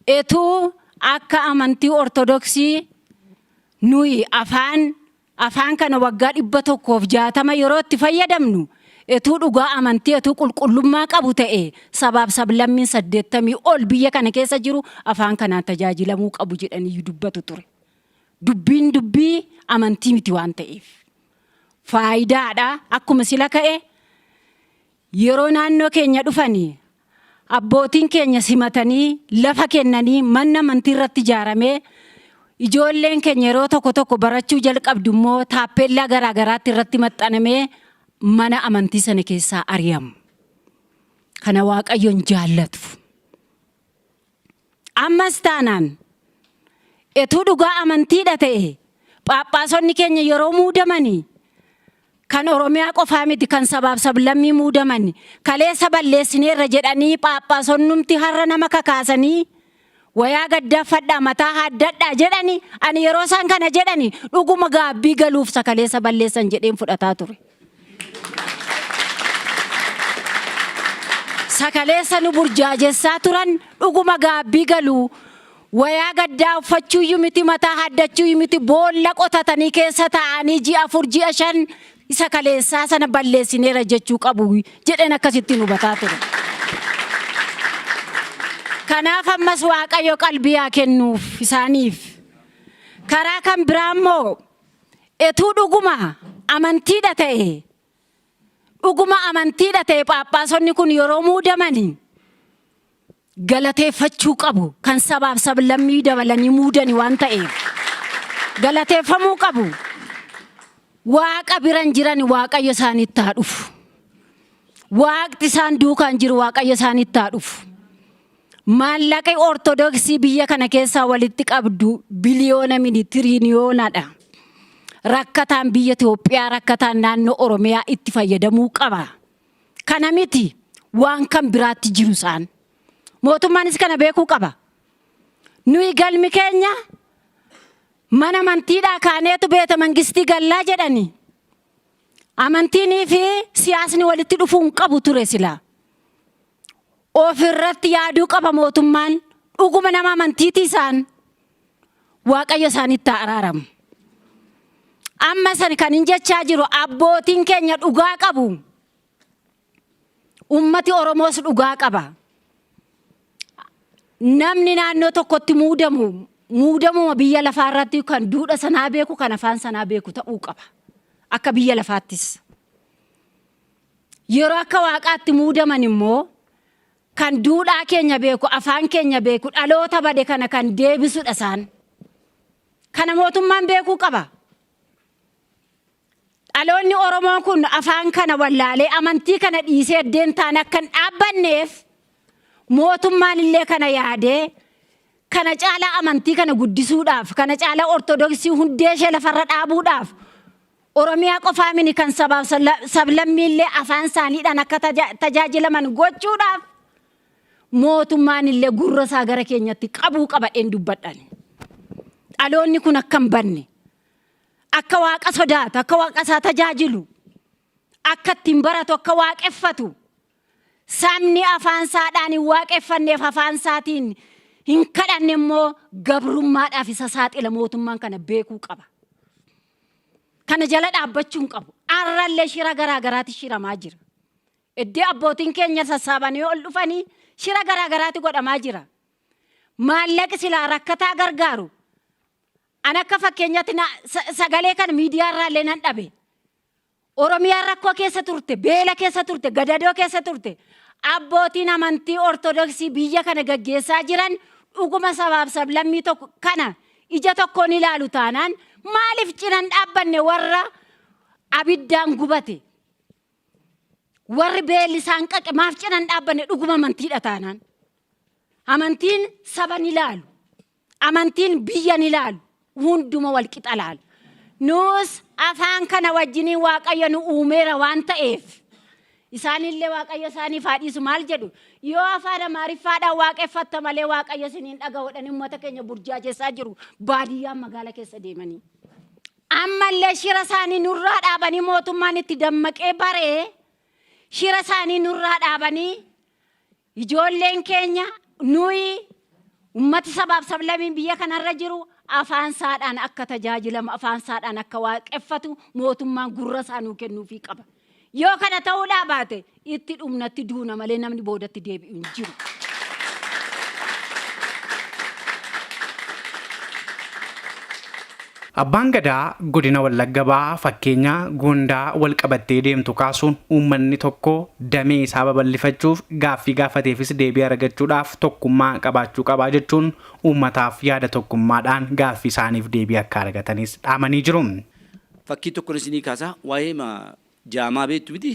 Etuu akka amantii Ortodoksii nuyi afaan kana waggaa 160 yeroo itti fayyadamnu etuu dhugaa amantii etuu qulqullummaa qabu ta'e sabaaf sablammiin 80 ol biyya kana keessa jiru afaan kanaan tajaajilamuu qabu jedhanii dubbatu ture. Dubbii amantii miti waan ta'eef faayidaadha akkuma sila ka'e yeroo naannoo keenya dhufanii abbootiin keenya simatanii lafa kennanii manna amantii irratti ijaaramee ijoolleen keenya yeroo tokko barachuu jalqabdu immoo taappeellaa garaagaraatti irratti maxxanamee mana amantii sana keessaa ari'amu. Kana Waaqayyoon jaallatu. Ammas taanaan etuu dhugaa amantiidha ta'e Phaaphaasonni keenya yeroo muudamanii kan Oromiyaa qofaa miti kan sabaaf sablammii muudamanii kaleessa balleessineerra jedhanii Phaaphaasonnumti har'a nama kakaasanii wayaa gaddaafadhaa mataa haaddadhaa jedhanii ani yeroo isaan kana jedhanii dhuguma gaabbii galuuf kaleessa balleessan jedheen fudhataa ture. Sakaleessa nu burjaajessaa turan dhuguma gaabbii galuu wayaa gaddaa uffachuu miti mataa haaddachuu miti boolla qotatanii keessa taa'anii ji'a 4 ji'a 5 isa kaleessaa sana balleessineera jechuu qabu jedheen akkasitti nu hubataa ture. Kanaaf ammas Waaqayyo qalbii haa kennuuf isaaniif. Karaa kan biraa immoo etuu dhuguma amantiidha ta'e Phaaphaasonni kun yeroo muudamanii galateeffachuu qabu kan sabaaf sablammii dabalanii muudani waan ta'eef galateeffamuu qabu. Waaqa biran jiran Waaqayyo isaanitti haa dhufu. Waaqti isaan duukaan jiru Waaqayyo isaanitti haa dhufu. Maallaqi Ortodoksii biyya kana keessaa walitti qabdu biliyoona miti tiriliyoonadha. Rakkataan biyya Itoophiyaa rakkataan naannoo Oromiyaa itti fayyadamuu qaba. Kana miti waan kan biraatti jiru isaan. Mootummaanis kana beekuu qaba. Nuyi galmi keenya mana amantiidhaa kaaneetu beeta mangistii gallaa jedhani. Amantiinii fi siyaasni walitti dhufuun qabu ture sila. Ofirratti yaaduu qaba mootummaan dhuguma nama amantiiti isaan. Waaqayyo isaanitti araaramu. Amma san kan hin jechaa jiru abbootiin keenya dhugaa qabu. Ummati Oromoos dhugaa qaba. Namni naannoo tokkotti muudamu biyya lafaarratti kan duudha sanaa beeku kan afaan sanaa beeku ta'uu qaba. Akka biyya lafaattis. Yeroo akka Waaqaatti muudaman immoo kan duudhaa keenya beeku afaan keenya beeku dhaloota bade kana kan deebisudha isaan. Kana mootummaan beekuu qaba. Dhaloonni Oromoo kun afaan kana wallaalee amantii kana dhiisee addeen ta'an akka hin dhaabbanneef mootummaan illee kana yaadee kana caalaa amantii kana guddisuudhaaf kana caalaa Ortodoksii hundee ishee lafarra dhaabuudhaaf Oromiyaa qofaa miti kan sabaaf sablammii illee afaan isaaniidhaan akka tajaajilaman gochuudhaaf mootummaan illee gurra isaa gara keenyatti qabuu qabadheen dubbadhan. Dhaloonni kun akka hin banne akka Waaqa sodaatu akka Waaqa isaa tajaajilu akka ittiin baratu akka waaqeffatu. Sabni afaan isaadhaan hin waaqeffanneef afaan isaatiin hin kadhanne immoo gabrummaadhaaf isa saaxila mootummaan kana beekuu qaba. Kana jala dhaabbachuu hin qabu. Arrallee shira garaagaraatti shiramaa jira. Iddoo abbootiin keenya sassaabanii ol dhufanii shira garaagaraatti godhamaa jira. Maallaqi silaa rakkataa gargaaru. An akka fakkeenyaatti sagalee kan miidiyaa irraallee nan dhabe. Oromiyaa rakkoo keessa turte, beela keessa turte, gadadoo keessa turte. Abbootiin amantii Ortodoksii biyya kana gaggeessaa jiran dhuguma sabaaf sablammii tokko kana ija tokkoon ilaalu taanaan maaliif cinan dhaabbanne warra abiddaan gubate. Warri beelli isaan qaqe maaf cinan dhaabbanne dhuguma amantiidha taanaan. Amantiin saban ilaalu. Amantiin biyyan ilaalu. Hunduma wal qixa ilaalu. Nus afaan kana wajjiniin Waaqayyo nu uumeera waan ta'eef. Isaanillee Waaqayyo isaaniif haadhiisu maal jedhu yoo afaan Amaariffaadhaan waaqeffatta malee Waaqayyo isiniin dhaga'uudhaan uummata keenya burjaajessaa jiru baadiyyaan magaala keessa deemanii. Ammallee shira isaanii nurraa dhaabanii mootummaan itti dammaqee baree shira isaanii nurraa dhaabanii ijoolleen keenya nuyi ummati sabaaf sablammiin biyya kanarra jiru afaan isaadhaan akka tajaajilamu afaan isaadhaan akka waaqeffatu mootummaan gurra isaa nuu kennuufii qaba. Yoo kana ta'uudhaa baate itti dhumnatti duuna malee namni boodatti deebi'u hin jiru. Abbaan Gadaa godina Wallagga Bahaa fakkeenya Gondaa wal qabattee deemtu kaasuun uummanni tokko damee isaa babal'ifachuuf gaaffii gaafateefis deebii argachuudhaaf tokkummaa qabaachuu qabaa jechuun uummataaf yaada tokkummaadhaan gaaffii isaaniif deebii akka argatanis dhaamanii jiru. Fakkii tokko isinii kaasaa waa'ee jaamaa beektu miti.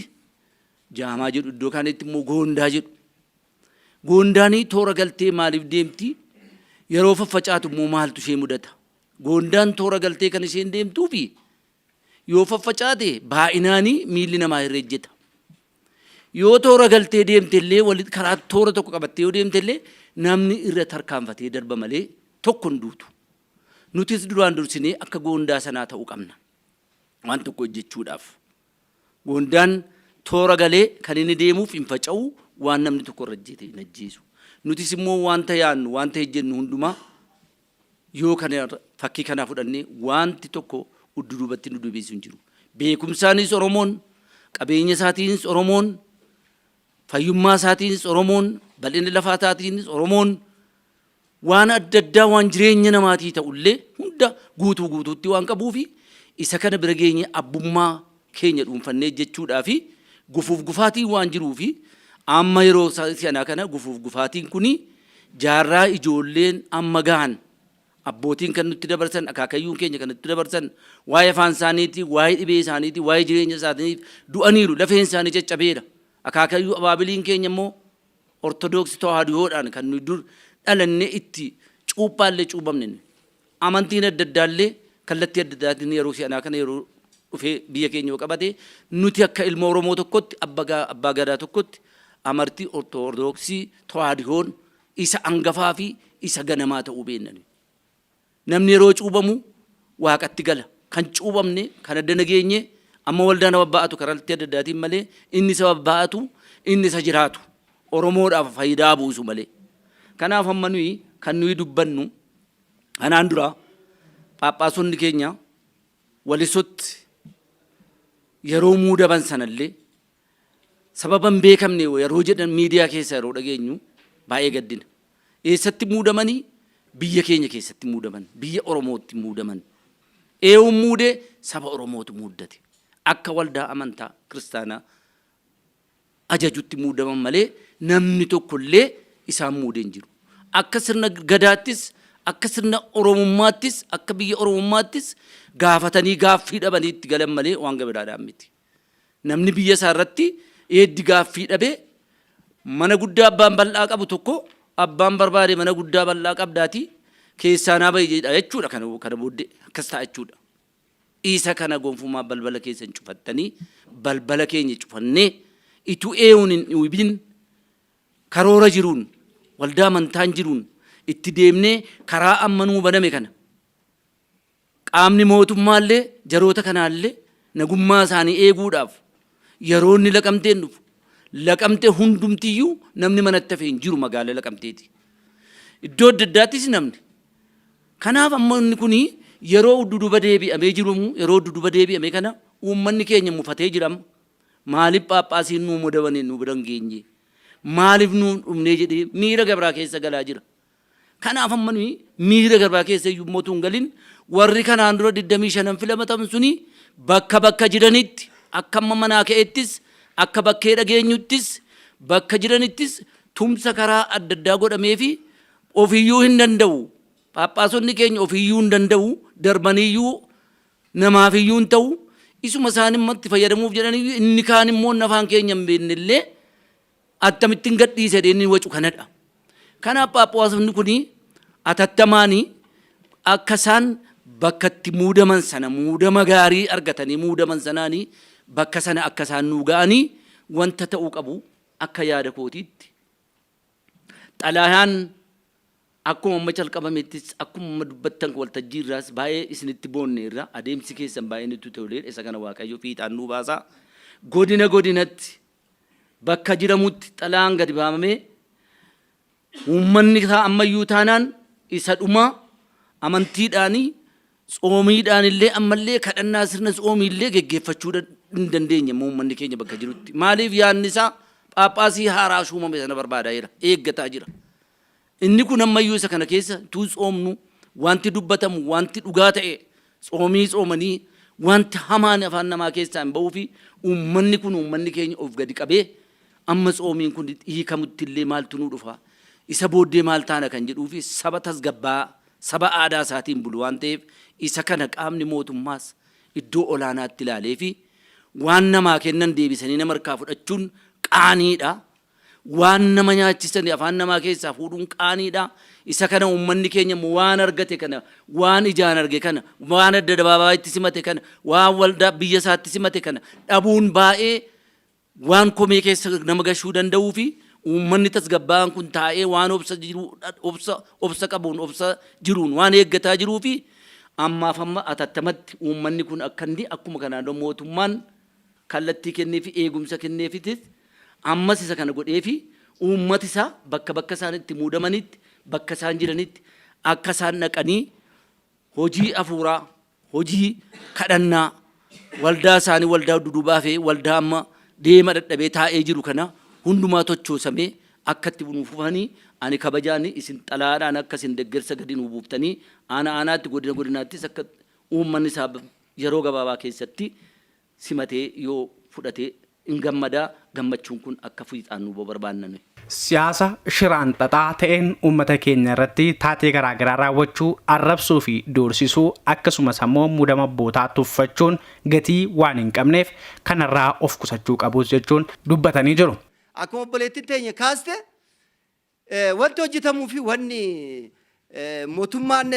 Jaamaa jedhu iddoo kanatti immoo Gondaa jedhu. Gondaanii toora galtee maaliif deemti? Yeroo faffacaatu immoo maaltu ishee mudata? Gondaan toora galtee kan isheen deemtuu fi yoo faffacaate baay'inaanii miilli namaa irreejjeta. Yoo toora galtee deemte illee walitti karaa toora tokko qabattee yoo deemte illee namni irra tarkaanfatee darba malee tokko hin duutu. Nutis duraan dursinee akka Gondaa sanaa ta'uu qabna. Waan tokko hojjechuudhaaf. Gondaan toora galee kan inni deemuuf hin faca'u waan namni tokko irra hin ajjeesu. Nutis immoo wanta yaannu wanta ejjennu hundumaa yoo kana fakkii kana fudhannee wanti tokko udduubatti nu duubeessu hin jiru. Beekumsaanis Oromoon, qabeenya isaatiinis Oromoon, fayyummaa isaatiinis Oromoon, bal'ina lafaa isaatiinis Oromoon waan adda addaa waan jireenya namaatii ta'ullee hunda guutuutti waan qabuufi isa kana bira geenye abbummaa keenya dhuunfannee jechuudhaa fi gufuuf gufaatiin waan jiruufi amma yeroo sanaa kana gufuuf gufaatiin kuni jaarraa ijoolleen amma gahan abbootiin kan nutti dabarsan akaakayyuun keenya kan nutti dabarsan waa'ee afaan isaaniitii waa'ee dhibee isaaniitii waa'ee jireenya isaaniitiif du'aniiru lafeen isaanii caccabeera. Akaakayyuu abaabiliin keenya immoo ortodoksii tawaahidoodhaan kan nuyi dur dhalannee itti cuuphaallee cuuphamne amantiin adda addaallee kallattii adda addaatiin yeroo si'anaa kana yeroo dhufee biyya keenya yoo qabate nuti akka ilma Oromoo tokkotti abbaa gadaa tokkotti amantii ortodoksii tawaahidoon isa angafaa fi isa ganamaa ta'uu beeknani. Namni yeroo cuubamu waaqatti gala. Kan cuubamne kan adda nageenye amma waldaan babba'atu karaltii adda addaatiin malee inni isa babba'atu inni isa jiraatu Oromoodhaaf faayidaa buusu malee. Kanaaf amma nuyi kan nuyi dubbannu kanaan dura Phaaphaasonni keenya walisotti yeroo muudaban sanallee sababa hin beekamne yeroo jedhan miidiyaa keessa yeroo dhageenyu baay'ee gaddina. Eessatti muudamanii? Biyya keenya keessatti muudaman, biyya Oromootti muudaman. Eewuun muudee saba Oromootu muudate. Akka waldaa amantaa kiristaanaa ajajutti muudaman malee namni tokkollee isaan muudee hin jiru. Akka sirna gadaattis, akka sirna Oromummaattis, akka biyya Oromummaattis gaafatanii gaaffii dhabanii itti galan malee waan gabaadhaan miti. Namni biyya isaa irratti eeddi gaaffii dhabee mana guddaa abbaan bal'aa qabu tokko abbaan barbaade mana guddaa bal'aa qabdaati keessaa naa bahi jechuudha kana booddee akkas ta'a jechuudha. Isa kana gonfumaa balbala keessan cufattanii balbala keenya cufannee ituu eewuun hin dhiibin karoora jiruun waldaa amantaan jiruun itti deemnee karaa amma nuu baname kana qaamni mootummaallee jaroota kanaallee nagummaa isaanii eeguudhaaf yeroo inni laqamteen dhufu laqamtee hundumtiyyuu namni manatti hafee hin jiru magaalaa laqamteeti. Iddoo adda addaattis namni. Kanaaf amma inni kuni yeroo duduba deebi'amee jiru yeroo duduba deebi'amee kana uummanni keenya mufatee jirama. Maaliif Phaaphaasiin nuu mudabanii nuu biran geenye? Maaliif nuu dhumnee jedhee miira gabraa keessa galaa jira. Kanaaf amma nuyi miira gabraa keessa iyyuu mootuu hin galin warri kanaan dura 25 filamatan suni bakka jiranitti akka amma manaa ka'ettis akka bakkee dhageenyuttis bakka jiranittis tumsa karaa adda addaa godhamee fi ofiyyuu hin danda'u. Phaaphaasonni keenya ofiyyuu hin danda'u darbaniyyuu namaafiyyuu hin ta'u isuma isaanimmatti fayyadamuuf jedhanii inni kaan immoo nafaan keenya hin beeknellee akkamittiin gadhiise inni wacu kanadha. Kanaaf Phaaphaasonni kuni atattamaanii akka isaan bakka itti muudaman sana muudama gaarii argatanii muudaman sanaanii bakka sana akka isaan nuu ga'anii wanta ta'uu qabu akka yaada kootiitti. Xalaayaan akkuma amma calqabamettis akkuma amma dubbattan waltajjii irraas baay'ee isinitti boonne irra adeemsi keessan baay'ee nutti tolee isa kana Waaqayyo fiixaan nuu baasaa. Godinatti bakka jiramutti xalayaan gadi baafamee uummanni ammayyuu taanaan isa dhumaa amantiidhaanii tsoomiidhaan illee ammallee kadhannaa sirna tsoomiillee geggeeffachuu hin dandeenye uummanni keenya bakka jirutti. Maaliif yaadni isaa Phaaphaasii haaraa shuumame sana barbaadaa jira eeggataa jira. Inni kun ammayyuu isa kana keessa tuu tsoomnu wanti dubbatamu wanti dhugaa ta'e Tsoomii tsoomanii wanti hamaan afaan namaa keessaa hin ba'uu fi uummanni kun uummanni keenya of gadi qabee amma tsoomiin kun hiikamutti illee maaltu nu dhufa isa booddee maal taana kan jedhuu fi saba tasgabbaa saba aadaa isaatiin bulu waan ta'eef isa kana qaamni mootummaas iddoo olaanaatti ilaalee fi waan namaa kennan deebisanii nama harkaa fudhachuun qaaniidha. Waan nama nyaachisanii afaan namaa keessaa fuudhuun qaaniidha. Isa kana uummanni keenya waan argate kana waan ijaan arge kana waan adda dabaabaa itti simate kana waan waldaa biyya isaatti simate kana dhabuun baay'ee waan komee keessa nama gashuu danda'uu fi uummanni tasgabbaan kun taa'ee waan obsa qabuun obsa jiruun waan eeggataa jiruu fi ammaaf amma atattamatti uummanni kun akkuma kanaan mootummaan kallattii kennee fi eegumsa kenneefitis ammas isa kana godhee fi uummati isaa bakka isaanitti muudamanitti bakka isaan jiranitti akka isaan dhaqanii hojii afuuraa hojii kadhannaa waldaa isaanii waldaa dudubaa fi waldaa amma deema dadhabee taa'ee jiru kana hundumaa tochoosamee akka itti buufanii ani kabajaan isin xalaadhaan akka isin deeggarsa gadi nuu buuftanii aanaatti godinaattis akka uummanni isaa yeroo gabaabaa keessatti simatee yoo fudhatee hin gammadaa gammachuun kun akka fiixaan nu barbaanname. Siyaasa shiraan xaxaa ta'een uummata keenya irratti taatee garaagaraa raawwachuu arrabsuu fi doorsisuu akkasumas ammoo muudama abbootaa tuffachuun gatii waan hin qabneef kanarraa of qusachuu qabus jechuun dubbatanii jiru. Akkuma obboleettiin teenya kaaste wanti hojjetamuu fi wanni mootummaan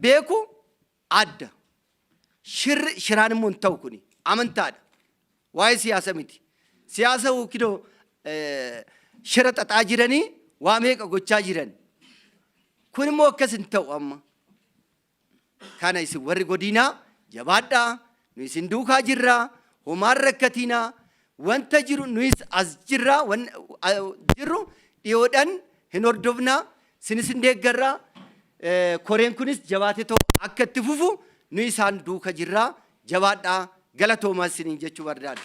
beeku adda. Shiraan immoo hin ta'u kuni amantaadha. Waa'ee siyaasa miti. Siyaasa kidoo shira xaxaa jiranii waa meeqa gochaa jiran. Kun immoo akkas hin ta'u amma. Kana isin warri godinaa jabaadhaa. Nu isin duukaa jirraa. Homaan rakkatiinaa. Wanta jiru nuyis as jirraa. Jirru dhiyoodhaan hin hordofnaa. Sinis hin deeggarraa. Koreen kunis jabaatee ta'u akka itti fufu nu isaan duuka jirraa. Jabaadhaa. Galatoomaa isiniin jechuu barbaada.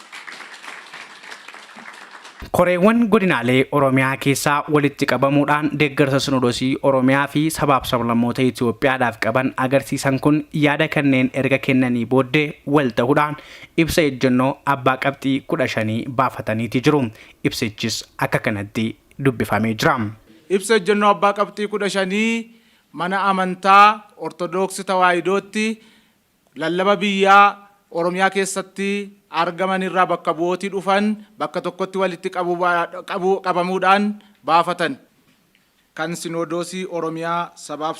Koreewwan godinaalee Oromiyaa keessaa walitti qabamuudhaan deeggarsa Sinoodosii Oromiyaa fi sabaaf sablammoota Itoophiyaadhaaf qaban agarsiisan kun yaada kanneen erga kennanii booddee wal ta'uudhaan ibsa ejjennoo abbaa qabxii 15 baafataniiti jiru. Ibsichis akka kanatti dubbifamee jira. Ibsa ejjennoo abbaa qabxii 15 mana amantaa Ortodoksii Tawaahidootti lallaba biyyaa Oromiyaa keessatti argaman irraa bakka bu'ootii dhufan bakka tokkotti walitti qabamuudhaan baafatan. Kan Sinoodosii Oromiyaa sabaaf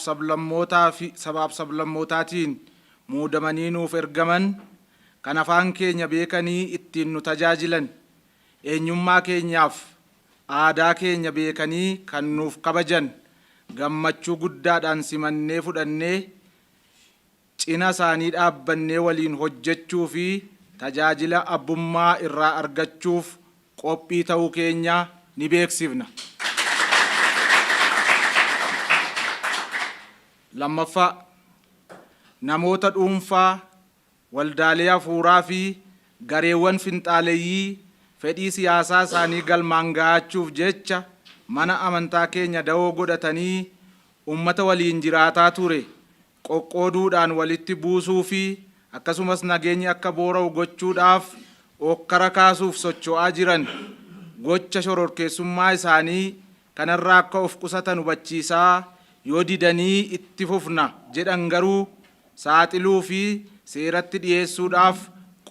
sablammootaatiin muudamanii nuuf ergaman kan afaan keenya beekanii ittiin nu tajaajilan eenyummaa keenyaaf aadaa keenya beekanii kan nuuf kabajan gammachuu guddaadhaan simannee fudhannee cina isaanii dhaabbannee waliin hojjechuu fi tajaajila abbummaa irraa argachuuf qophii ta'uu keenya ni beeksifna. Lammaffaa namoota dhuunfaa waldaalee hafuuraa fi gareewwan finxaaleeyyii fedhii siyaasaa isaanii galmaan gahachuuf jecha mana amantaa keenya da'oo godhatanii ummata waliin jiraataa ture qoqqooduudhaan walitti buusuu fi akkasumas nageenyi akka boora'u gochuudhaaf okkara kaasuuf socho'aa jiran gocha shororkeessummaa isaanii kanarraa akka of qusatan hubachiisaa yoo didanii itti fufna jedhan garuu saaxiluu fi seeratti dhiyeessuudhaaf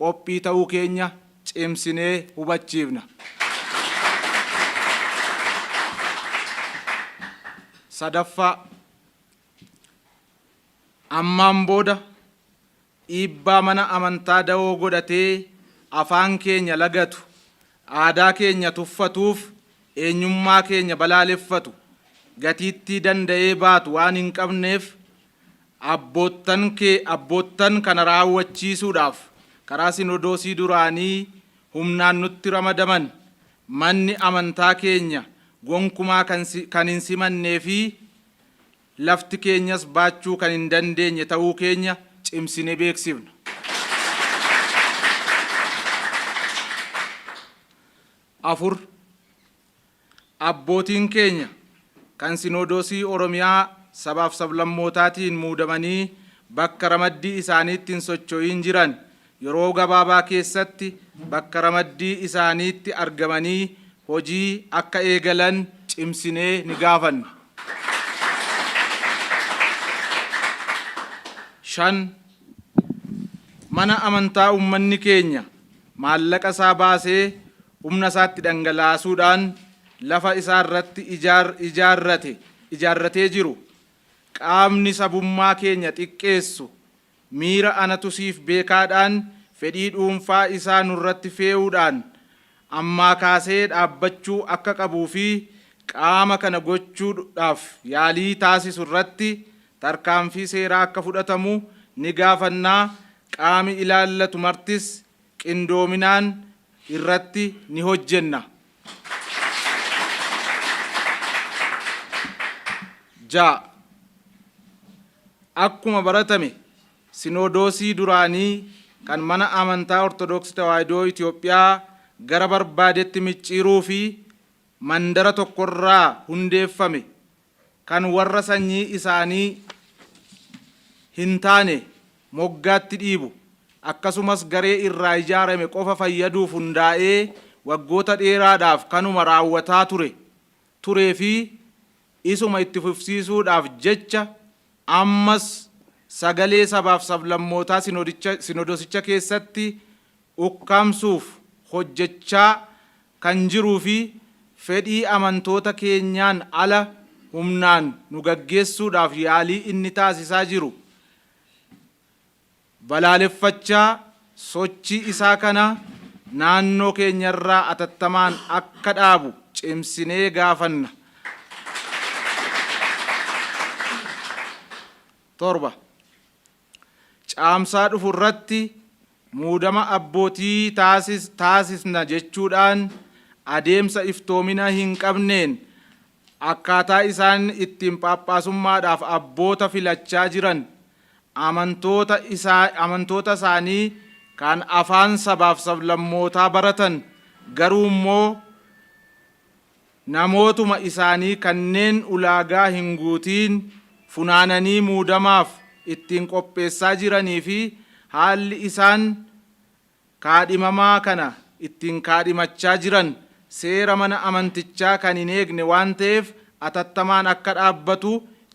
qophii ta'uu keenya cimsinee hubachiifna. Sadaffaa ammaan booda dhiibbaa mana amantaa da'oo godhatee afaan keenya lagatu aadaa keenya tuffatuuf eenyummaa keenya balaaleffatu gatiittii danda'ee baatu waan hin qabneef abboottan kana raawwachiisuudhaaf karaa Sinoodosii duraanii humnaan nutti ramadaman manni amantaa keenya gonkumaa kan hin simannee fi lafti keenyas baachuu kan hin dandeenye ta'uu keenya cimsinee beeksifna. Afur abbootiin keenya kan Sinoodosii Oromiyaa sabaaf sablammootaatiin muudamanii bakka ramaddii isaaniitti hin socho'in jiran yeroo gabaabaa keessatti bakka ramaddii isaaniitti argamanii hojii akka eegalan cimsinee ni gaafanna. 5. Mana amantaa uummanni keenya maallaqa isaa baasee humna isaatti dhangalaasuudhaan lafa isaa irratti ijaarratee jiru qaamni sabummaa keenya xiqqeessu miira anatu siif beekaadhaan fedhii dhuunfaa isaa nurratti fe'uudhaan ammaa kaasee dhaabbachuu akka qabuu fi qaama kana gochuudhaaf yaalii taasisu irratti tarkaanfii seeraa akka fudhatamu ni gaafannaa. Qaami ilaallatu martis qindoominaan irratti ni hojjenna. 6. Akkuma baratame sinodoosii duraanii kan mana amantaa Ortodoksii Tawaahidoo Itoophiyaa gara barbaadetti micciiruu fi mandara tokkorraa hundeeffame kan warra sanyii isaanii hin taane moggaatti dhiibu akkasumas garee irraa ijaarame qofa fayyaduuf hundaa'ee waggoota dheeraadhaaf kanuma raawwataa turee fi isuma itti fufsiisuudhaaf jecha ammas sagalee sabaaf sablammootaa sinodosicha keessatti ukkaamsuuf hojjechaa kan jiruu fi fedhii amantoota keenyaan ala humnaan nu gaggeessuudhaaf yaalii inni taasisaa jiru balaaleffachaa sochii isaa kana naannoo keenyarraa atattamaan akka dhaabu cimsinee gaafanna. 7. Caamsaa dhufu irratti muudama abbootii taasisna jechuudhaan adeemsa iftoomina hin qabneen akkaataa isaan ittiin phaaphaasummaadhaaf abboota filachaa jiran amantoota isaanii kan afaan sabaaf sablammootaa baratan garuu immoo namootuma isaanii kanneen ulaagaa hin guutiin funaananii muudamaaf ittiin qopheessaa jiranii fi haalli isaan kaadhimamaa kana ittiin kaadhimachaa jiran seera mana amantichaa kan hin eegne waan ta'eef atattamaan akka dhaabbatu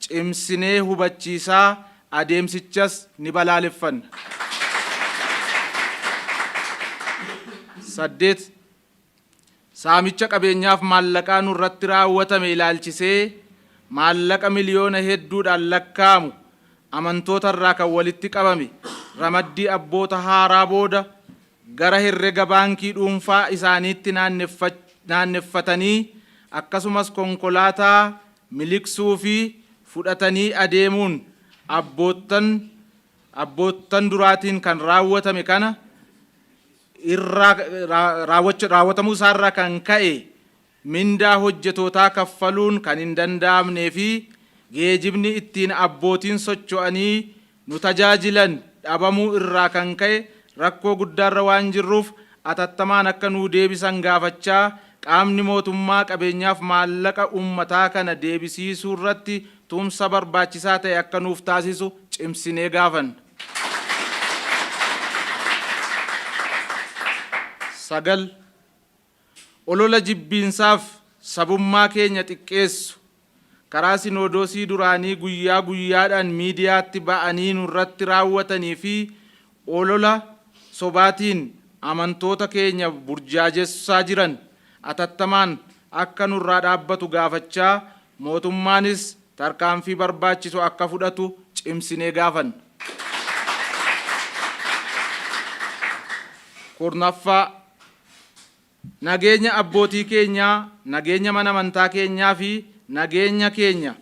cimsinee hubachiisaa adeemsichas ni balaaleffanna. 8. Saamicha qabeenyaaf maallaqaa nurratti raawwatame ilaalchisee maallaqa miliyoona hedduudhaan lakkaa'amu amantoota irraa kan walitti qabame ramaddii abboota haaraa booda gara herrega baankii dhuunfaa isaaniitti naanneffatanii akkasumas konkolaataa miliqsuu fi fudhatanii adeemuun abboottan duraatiin kan raawwatame kana raawwatamuu isaarraa kan ka'e mindaa hojjetootaa kaffaluun kan hin danda'amnee fi geejibni ittiin abbootiin socho'anii nu tajaajilan dhabamuu irraa kan ka'e rakkoo guddaarra waan jirruuf atattamaan akka nuu deebisan gaafachaa qaamni mootummaa qabeenyaaf maallaqa ummataa kana deebisiisuu irratti tumsa barbaachisaa ta'e akka nuuf taasisu cimsinee gaafanna. 9. Olola jibbiinsaaf sabummaa keenya xiqqeessu karaa sinodoosii duraanii guyyaa guyyaadhaan miidiyaatti ba'anii nurratti raawwatanii fi olola sobaatiin amantoota keenya burjaajessaa jiran atattamaan akka nurraa dhaabbatu gaafachaa mootummaanis tarkaanfii barbaachisu akka fudhatu cimsinee gaafanna. 9. Nageenya abbootii keenyaa, nageenya mana amantaa keenyaa fi nageenya keenya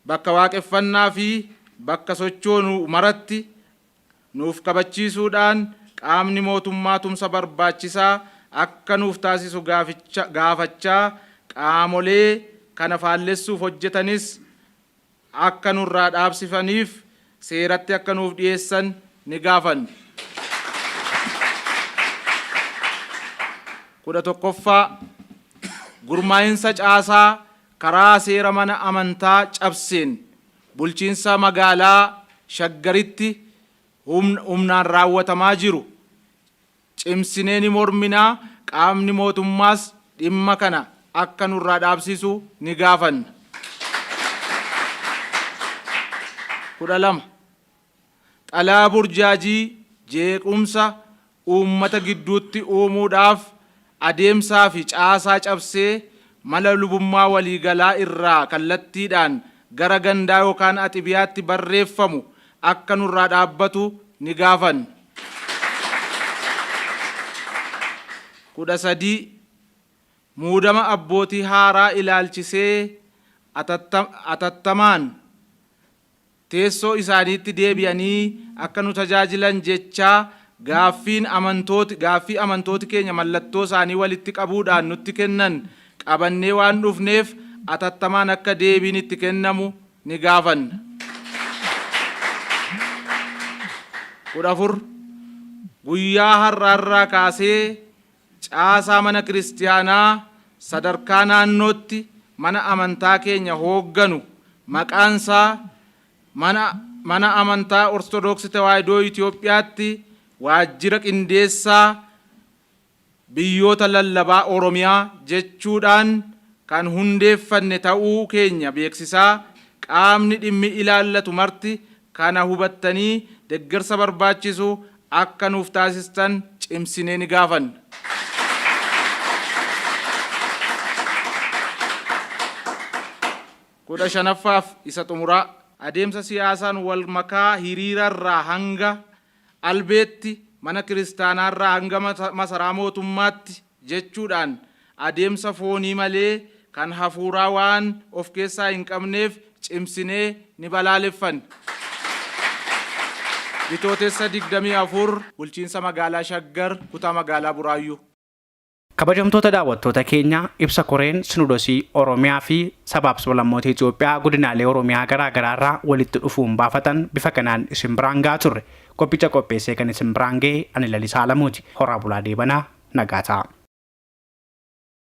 bakka waaqeffannaa fi bakka sochoonu maratti nuuf kabachiisuudhaan qaamni mootummaa tumsa barbaachisaa akka nuuf taasisu gaafachaa qaamolee kana faallessuuf hojjetanis akka nurraa dhaabsifaniif seeratti akka nuuf dhiyeessan ni gaafanna. 11. Gurmaa'insa caasaa karaa seera mana amantaa cabseen bulchiinsa magaalaa shaggaritti humnaan raawwatamaa jiru cimsinee ni morminaa. Qaamni mootummaas dhimma kana akka nurraa dhaabsisu ni gaafanna. 12. Xalaa burjaajii jeequmsa uummata gidduutti uumuudhaaf adeemsaa fi caasaa cabsee mala lubummaa waliigalaa irraa kallattiidhaan gara gandaa yookaan axibiyaatti barreeffamu akka nurraa dhaabbatu ni gaafanna. 13. Muudama abbootii haaraa ilaalchisee atattamaan teessoo isaaniitti deebi'anii akka nu tajaajilan jechaa gaaffii amantooti keenya mallattoo isaanii walitti qabuudhaan nutti kennan qabannee waan dhufneef atattamaan akka deebiin itti kennamu ni gaafanna. 14. Guyyaa har'aarraa kaasee caasaa mana kiristiyaanaa sadarkaa naannootti mana amantaa keenya hoogganu maqaansaa mana amantaa Ortodoksii Tawaahidoo Itoophiyaatti waajjira qindeessaa biyyoota lallabaa Oromiyaa jechuudhaan kan hundeeffanne ta'uu keenya beeksisaa qaamni dhimmi ilaallatu marti kana hubattanii deeggarsa barbaachisu akka nuuf taasistan cimsinee ni gaafanna. Kudha shanaffaaf isa xumuraa adeemsa siyaasaan wal makaa hiriirarraa hanga albeetti mana kiristaanaarraa hanga masaraa mootummaatti jechuudhaan adeemsa foonii malee kan hafuuraa waan of keessaa hin qabneef cimsinee ni balaaleffanna. Bitootessa 24 bulchiinsa magaalaa Shaggar kutaa magaalaa Buraayyuu. Kabajamtoota daawwattoota keenya ibsa koreen Sinodosii Oromiyaa fi sabaaf sablammoota Itoophiyaa godinaalee Oromiyaa garaa garaarraa walitti dhufuun baafatan bifa kanaan isin biraan gahaa turre. Qophicha qopheessee kan isin biraan ga'e ani Lalisaa Lamuuti. Horaa bulaa deebanaa nagaa ta'a.